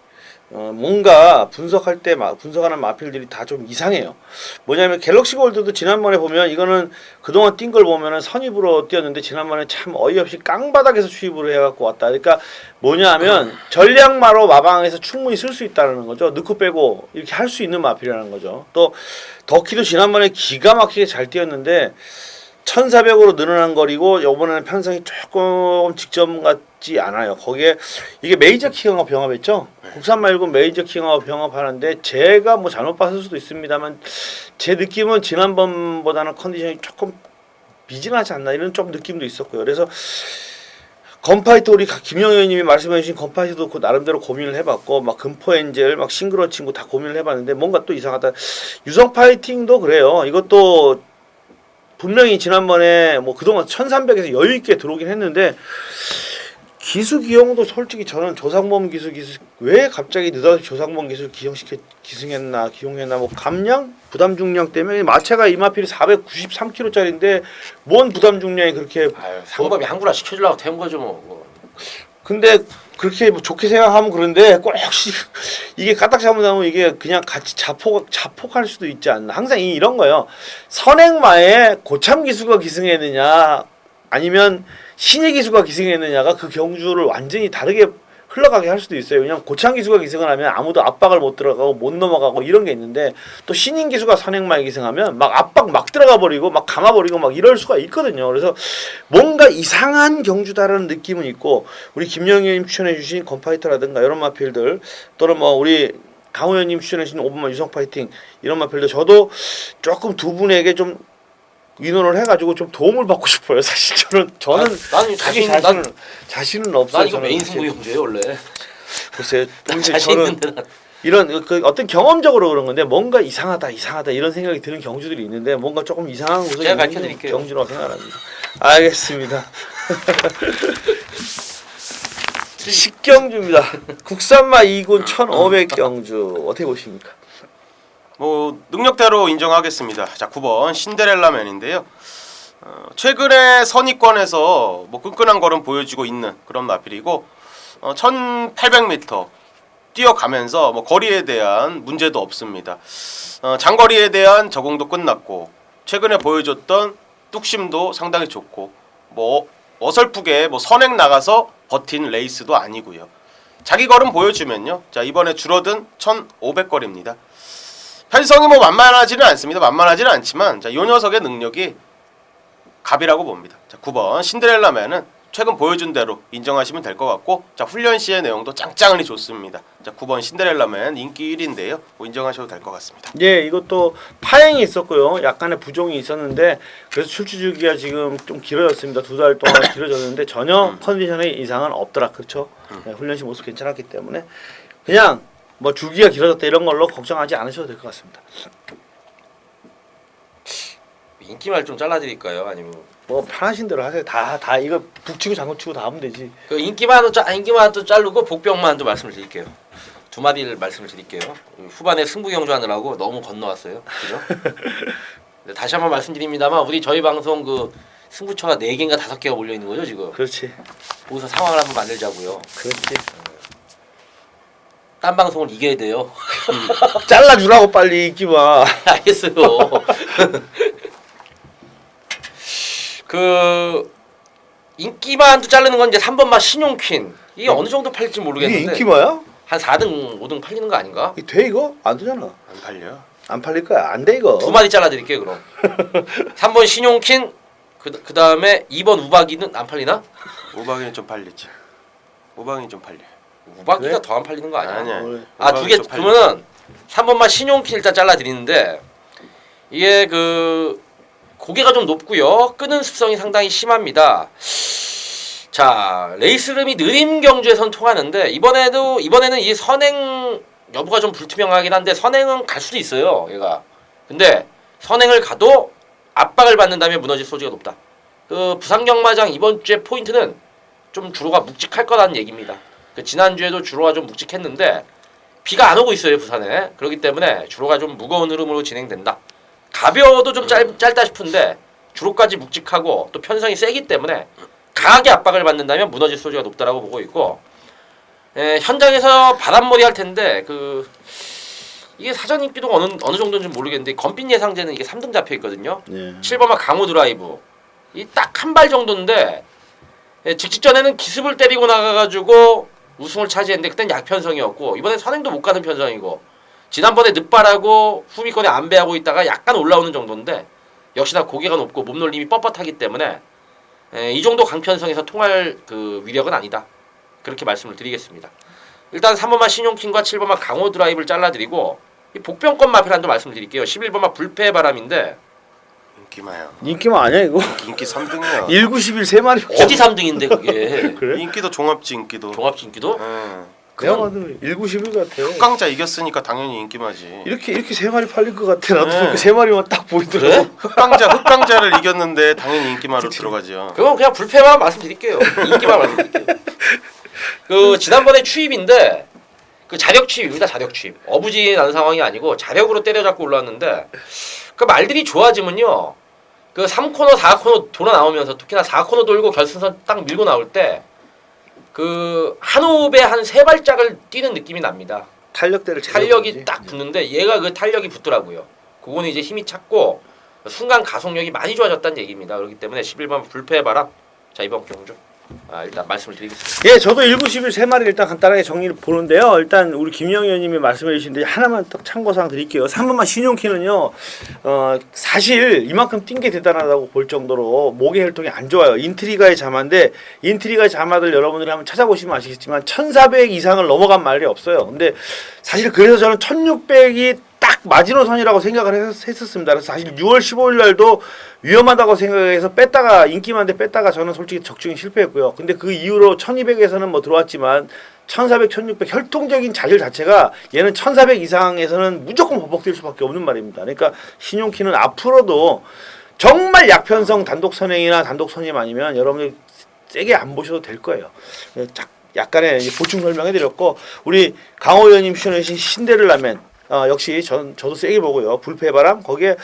뭔가 분석하는 마필들이 다 좀 이상해요. 뭐냐면 갤럭시 골드도 지난번에 보면 이거는 그동안 뛴 걸 보면은 선입으로 뛰었는데 지난번에 참 어이없이 깡바닥에서 추입으로 해갖고 왔다. 그러니까 뭐냐면 전략마로 마방에서 충분히 쓸 수 있다는 거죠. 넣고 빼고 이렇게 할 수 있는 마필이라는 거죠. 또 덕키도 지난번에 기가 막히게 잘 뛰었는데 1400으로 늘어난 거리고 이번에는 편성이 조금 직전 같지 않아요. 거기에 이게 메이저 킹하고 병합했죠. 국산 말고 메이저 킹하고 병합하는데 제가 잘못 봤을 수도 있습니다만 제 느낌은 지난번보다는 컨디션이 조금 미진하지 않나 이런 좀 느낌도 있었고요. 그래서 건파이터 우리 김영현님이 말씀해주신 건파이터도 그 나름대로 고민을 해봤고 막 금포엔젤 막 싱그러 친구 다 고민을 해봤는데 뭔가 또 이상하다. 유성 파이팅도 그래요. 이것도 분명히 지난번에 그동안 1300에서 여유 있게 들어오긴 했는데 기수 기용도 솔직히 저는 조상범 기수 왜 갑자기 느닷없이 조상범 기수 기용했나 감량 부담 중량 때문에 마체가 이마필이 493kg짜리인데 뭔 부담 중량이 그렇게
상범이 한구라 시켜주려고 태운 거죠 뭐.
근데 그렇게 좋게 생각하면 그런데 꼭 이게 까딱 잘못하면 이게 그냥 같이 자폭할 수도 있지 않나. 항상 이런 거예요. 선행마에 고참 기수가 기승했느냐 아니면 신예 기수가 기승했느냐가 그 경주를 완전히 다르게 흘러가게 할 수도 있어요. 왜냐면 고창 기수가 기승을 하면 아무도 압박을 못 들어가고 못 넘어가고 이런 게 있는데 또 신인 기수가 선행마에 기승하면 막 압박 막 들어가 버리고 막 감아버리고 막 이럴 수가 있거든요. 그래서 뭔가 이상한 경주다라는 느낌은 있고 우리 김영희 의원님 추천해주신 건파이터라든가 이런 마필들 또는 뭐 우리 강호 의원님 추천해주신 오번마 유성 파이팅 이런 마필들 저도 조금 두 분에게 좀 의논을 해가지고 좀 도움을 받고 싶어요. 사실 저는
나는
자기 자신은 없어요.
난 이거
저는
메인
사실.
승부 경주예요 원래.
글쎄요.
자신
저는
있는데 난.
이런 그 어떤 경험적으로 그런 건데 뭔가 이상하다 이런 생각이 드는 경주들이 있는데 뭔가 조금 이상한 곳에
제가
있는
밝혀드릴게요.
경주라고 생각합니다. 알겠습니다. 식경주입니다. 국산마 2군 1500경주 어떻게 보십니까?
뭐 능력대로 인정하겠습니다. 자 9번 신데렐라맨인데요. 최근에 선의권에서 뭐 끈끈한 걸음 보여주고 있는 그런 마필이고 1800m 뛰어가면서 뭐 거리에 대한 문제도 없습니다. 장거리에 대한 적응도 끝났고 최근에 보여줬던 뚝심도 상당히 좋고 뭐 어설프게 뭐 선행 나가서 버틴 레이스도 아니고요. 자기 걸음 보여주면요. 자 이번에 줄어든 1500거리입니다. 편성이 뭐 만만하지는 않습니다. 만만하지는 않지만 자, 이 녀석의 능력이 갑이라고 봅니다. 자, 9번 신데렐라맨은 최근 보여준 대로 인정하시면 될 것 같고 자 훈련 시의 내용도 짱짱하니 좋습니다. 자 9번 신데렐라맨 인기 1위인데요. 뭐 인정하셔도 될 것 같습니다.
예, 이것도 파행이 있었고요. 약간의 부종이 있었는데 그래서 출주 주기가 지금 좀 길어졌습니다. 2달 동안 길어졌는데 전혀 컨디션에 이상은 없더라. 그렇죠? 네, 훈련 시 모습 괜찮았기 때문에 그냥 뭐 주기가 길어졌다 이런 걸로 걱정하지 않으셔도 될 것 같습니다.
인기말 좀 잘라드릴까요? 아니면
뭐 편하신 대로 하세요. 다 이거 북치고 장구치고 다 하면 되지.
그 인기만도 자르고 복병만도 말씀을 드릴게요. 두 마디를 말씀을 드릴게요. 후반에 승부 경주하느라고 너무 건너왔어요. 그죠? 근데 다시 한번 말씀드립니다만 저희 방송 그 승부처가 4개인가 5개가 몰려 있는 거죠 지금.
그렇지.
거기서 상황을 한번 만들자고요.
그렇지.
딴 방송을 이겨야 돼요.
잘라주라고 빨리 인기마.
알겠어요. 그 인기만도 자르는 건 이제 3번마 신용퀸 이게 어느 정도 팔릴지
이게
모르겠는데
인기마야?
한 4등 5등 팔리는 거 아닌가?
이게 돼 이거? 안 되잖아.
안 팔려.
안 팔릴 거야. 안 돼 이거.
두 마디 잘라드릴게요 그럼. 3번 신용퀸 그 다음에 2번 우박이는 안 팔리나?
우박이는 좀 팔리지. 우박이는 좀 팔려.
우박이가
그래?
더 안 팔리는 거 아니야?
아니야.
뭘.
아 두 개 그러면은 3번만 신용퀸 일단 잘라드리는데 이게 그 고개가 좀 높고요. 끄는 습성이 상당히 심합니다. 자 레이스름이 느림 경주에선 통하는데 이번에는 이 선행 여부가 좀 불투명하긴 한데 선행은 갈 수도 있어요. 얘가 근데 선행을 가도 압박을 받는다면 무너질 소지가 높다. 그 부산경마장 이번 주에 포인트는 좀 주로가 묵직할 거라는 얘기입니다. 그 지난주에도 주로가 좀 묵직했는데 비가 안 오고 있어요 부산에. 그렇기 때문에 주로가 좀 무거운 흐름으로 진행된다. 가벼워도 좀 짧다 싶은데 주로까지 묵직하고 또 편성이 세기 때문에 강하게 압박을 받는다면 무너질 소지가 높다라고 보고 있고 현장에서 바람몰이 할 텐데 이게 사전 인기도 어느 정도인지 모르겠는데 검빛 예상제는 이게 3등 잡혀 있거든요.
예.
7번마 강호 드라이브 이 딱 한 발 정도인데 직전에는 기습을 때리고 나가가지고 우승을 차지했는데 그땐 약편성이었고 이번엔 선행도 못 가는 편성이고 지난번에 늑발하고 후미권에 안배하고 있다가 약간 올라오는 정도인데 역시나 고개가 높고 몸놀림이 뻣뻣하기 때문에 이 정도 강편성에서 통할 그 위력은 아니다. 그렇게 말씀을 드리겠습니다. 일단 3번마 신용킹과 7번마 강호 드라이브를 잘라드리고 이 복병권 마필한도 말씀드릴게요. 11번마 불패의 바람인데
인기마야.
인기마 아니야 이거?
인기 3등이야.
1911 세 마리.
어디 3등인데 그게
그래?
인기도 종합지 인기도.
종합 인기도?
내가 봐도 1911 같아.
흑강자 이겼으니까 당연히 인기마지.
이렇게 세 마리 팔릴 것 같아. 나도
네.
그렇게 세 마리만 딱 보이더라고.
그래?
흑강자를 이겼는데 당연히 인기마로 들어가죠.
그건 그냥 불패만 말씀드릴게요. 인기만 말씀드릴게요. 그 지난번에 추입인데 그 자력 추입입니다. 자력 추입. 어부지 난 상황이 아니고 자력으로 때려잡고 올라왔는데 그 말들이 좋아지면요. 그 3코너 4코너 돌아 나오면서 특히나 4코너 돌고 결승선 딱 밀고 나올 때 그 한 호흡에 한 3발짝을 뛰는 느낌이 납니다.
탄력대를
탄력이 딱 붙는데 얘가 그 탄력이 붙더라고요. 그거는 이제 힘이 찼고 순간 가속력이 많이 좋아졌다는 얘기입니다. 그렇기 때문에 11번 불패의 바람. 자 이번 경주 일단 말씀을 드리겠습니다.
예, 저도 1부 11 세 마리 일단 간단하게 정리를 보는데요. 일단 우리 김영 의원님이 말씀해 주신데 하나만 딱 참고사항 드릴게요. 3번만 신용키는요. 사실 이만큼 뛴 게 대단하다고 볼 정도로 목의 혈통이 안 좋아요. 인트리가의 자마인데 인트리가의 자마들 여러분들이 한번 찾아보시면 아시겠지만 1400 이상을 넘어간 말이 없어요. 근데 사실 그래서 저는 1600이 딱 마지노선이라고 생각을 했었습니다. 그래서 사실 6월 15일 날도 위험하다고 생각해서 뺐다가 인기만데 뺐다가 저는 솔직히 적중이 실패했고요. 근데 그 이후로 1200에서는 뭐 들어왔지만 1400, 1600 혈통적인 자질 자체가 얘는 1400 이상에서는 무조건 버벅뛸 수밖에 없는 말입니다. 그러니까 신용키는 앞으로도 정말 약편성 단독 선행이나 단독 선임 아니면 여러분들 세게 안 보셔도 될 거예요. 약간의 보충 설명해드렸고 우리 강호 의원님 추천해주신 신데렐라맨 역시 저도 세게 보고요. 불패바람 거기에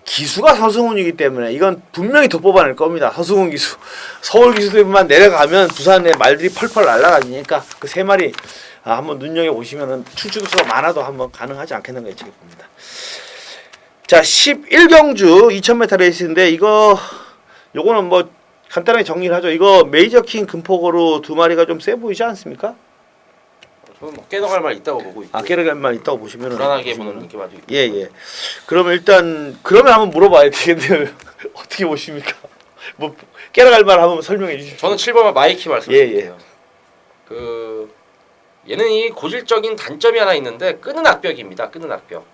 기수가 서승훈이기 때문에 이건 분명히 더 뽑아낼 겁니다. 서승훈 기수. 서울 기수들만 내려가면 부산의 말들이 펄펄 날아가니까 그 세 마리 한번 눈여겨보시면 출주수가 많아도 한번 가능하지 않겠는가 예측해 봅니다. 자 11경주 2000m 레이스인데 요거는 뭐 간단하게 정리를 하죠. 이거 메이저킹 금폭으로 두 마리가 좀 세 보이지 않습니까?
저는 뭐 깨너갈 말 있다고 보고 있고.
깨르갈만 있다고 보시면
불안하게 보는 느낌 아주.
예. 그러면 한번 물어봐야 되겠네요. 어떻게 보십니까? 뭐 깨라갈 말 한번 설명해 주십시오.
저는 7번만 마이키 말씀드릴게요.
예.
얘는 이 고질적인 단점이 하나 있는데 끄는 악벽입니다. 끄는 악벽.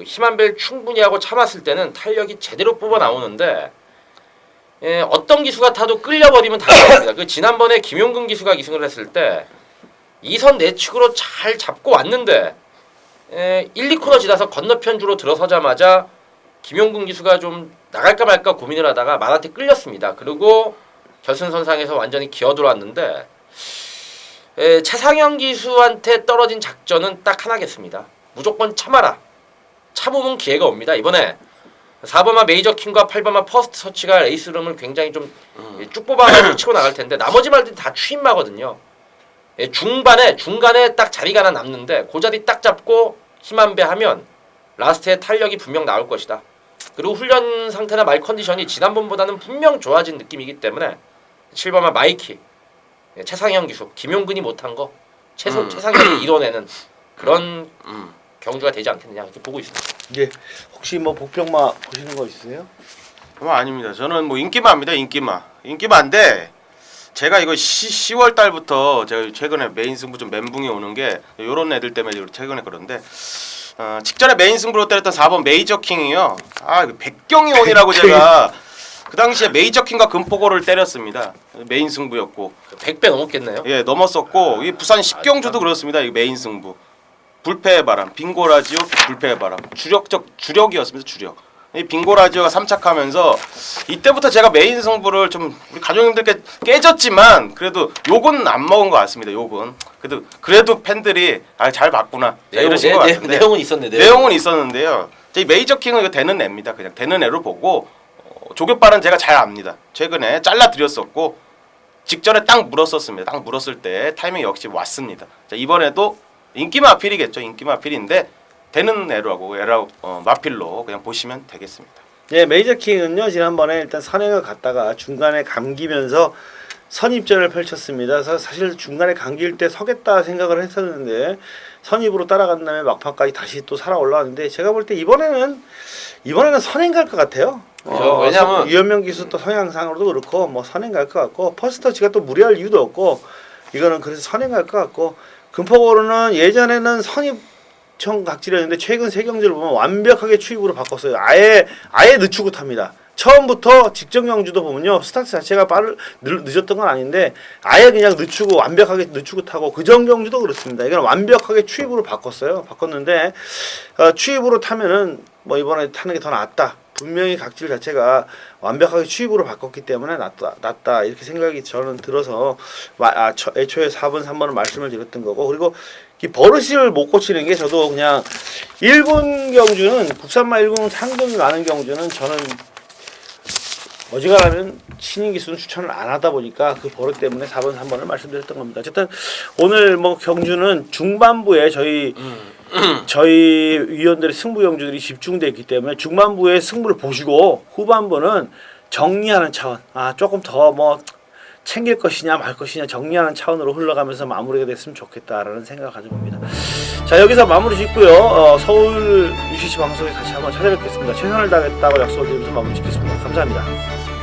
힘한벨 충분히 하고 참았을 때는 탄력이 제대로 뽑아 나오는데 어떤 기수가 타도 끌려버리면 당연합니다. 지난번에 김용근 기수가 기승을 했을 때 2선 내측으로 잘 잡고 왔는데 1, 2코너 지나서 건너편 주로 들어서자마자 김용근 기수가 좀 나갈까 말까 고민을 하다가 말한테 끌렸습니다. 그리고 결승선상에서 완전히 기어들어왔는데 차상현 기수한테 떨어진 작전은 딱 하나겠습니다. 무조건 참아라. 참으면 기회가 옵니다. 이번에 4번마 메이저킹과 8번마 퍼스트 서치가 레이스룸을 굉장히 좀 쭉 뽑아가지고 치고 나갈 텐데 나머지 말들이 다 추임마거든요. 중간에 딱 자리가 하나 남는데 그 자리 딱 잡고 힘 한 배 하면 라스트에 탄력이 분명 나올 것이다. 그리고 훈련 상태나 말 컨디션이 지난번보다는 분명 좋아진 느낌이기 때문에 7번마 마이키 최상현 기수 김용근이 못한 거 최상현이 이뤄내는 그런 경주가 되지 않겠느냐 이렇게 보고 있습니다.
예. 혹시 뭐 복병마 보시는 거 있으세요?
아닙니다. 저는 뭐 인기마입니다. 인기마인데 제가 이거 10월 달부터 제가 최근에 메인 승부 좀 멘붕이 오는 게 요런 애들 때문에 최근에 그런데 직전에 메인 승부로 때렸던 4번 메이저킹이요. 백경이온이라고 제가 그 당시에 메이저킹과 금포고를 때렸습니다. 메인 승부였고
100배 넘었겠네요.
예, 넘었었고 이 부산 10경주도 그렇습니다. 이 메인 승부. 불패의 바람, 빙고라지오 불패의 바람. 주력이었습니다. 주력. 이 빙고라지오가 3착하면서 이때부터 제가 메인 승부를 좀 우리 가족님들께 깨졌지만 그래도 욕은 안 먹은 것 같습니다. 욕은. 그래도 팬들이 잘 봤구나. 이러신 것 같은데.
내용은 있었는데.
내용은 있었는데요. 이 메이저킹은 이거 되는 애입니다. 그냥 되는 애로 보고 조교빨은 제가 잘 압니다. 최근에 잘라 드렸었고 직전에 딱 물었었습니다. 딱 물었을 때 타이밍 역시 왔습니다. 자, 이번에도 인기마 아필이겠죠. 인기마 아필인데 되는 애라고 마필로 그냥 보시면 되겠습니다.
예, 메이저킹은요 지난번에 일단 선행을 갔다가 중간에 감기면서 선입전을 펼쳤습니다. 그래서 사실 중간에 감길 때 서겠다 생각을 했었는데 선입으로 따라간 다음에 막판까지 다시 또 살아 올라왔는데 제가 볼 때 이번에는 선행 갈 것 같아요.
왜냐면
유현명 기수 또 성향상으로도 그렇고 뭐 선행 갈 것 같고 퍼스터치가 또 무리할 이유도 없고 이거는 그래서 선행 갈 것 같고 금포고로는 예전에는 선입청 각질이었는데 최근 세 경주를 보면 완벽하게 추입으로 바꿨어요. 아예 늦추고 탑니다. 처음부터 직전 경주도 보면요 스타트 자체가 늦었던 건 아닌데 아예 그냥 완벽하게 늦추고 타고 그전 경주도 그렇습니다. 이건 완벽하게 추입으로 바꿨는데 추입으로 타면은 뭐 이번에 타는 게 더 낫다. 분명히 각질 자체가 완벽하게 추입으로 바꿨기 때문에 낫다 이렇게 생각이 저는 들어서 애초에 4번 3번을 말씀을 드렸던 거고 그리고 이 버릇을 못 고치는 게 저도 그냥 1군 경주는 국산마 1군 상금이 많은 경주는 저는 어지간하면 신인 기수는 추천을 안 하다 보니까 그 버릇 때문에 4번 3번을 말씀드렸던 겁니다. 어쨌든 오늘 뭐 경주는 중반부에 저희 위원들의 승부 경주들이 집중되어 있기 때문에 중반부에 승부를 보시고 후반부는 정리하는 차원 조금 더 챙길 것이냐 말 것이냐 정리하는 차원으로 흘러가면서 마무리가 됐으면 좋겠다라는 생각을 가져봅니다. 자, 여기서 마무리 짓고요. 서울 UCC 방송에 다시 한번 찾아뵙겠습니다. 최선을 다하겠다고 약속을 드리면서 마무리 짓겠습니다. 감사합니다.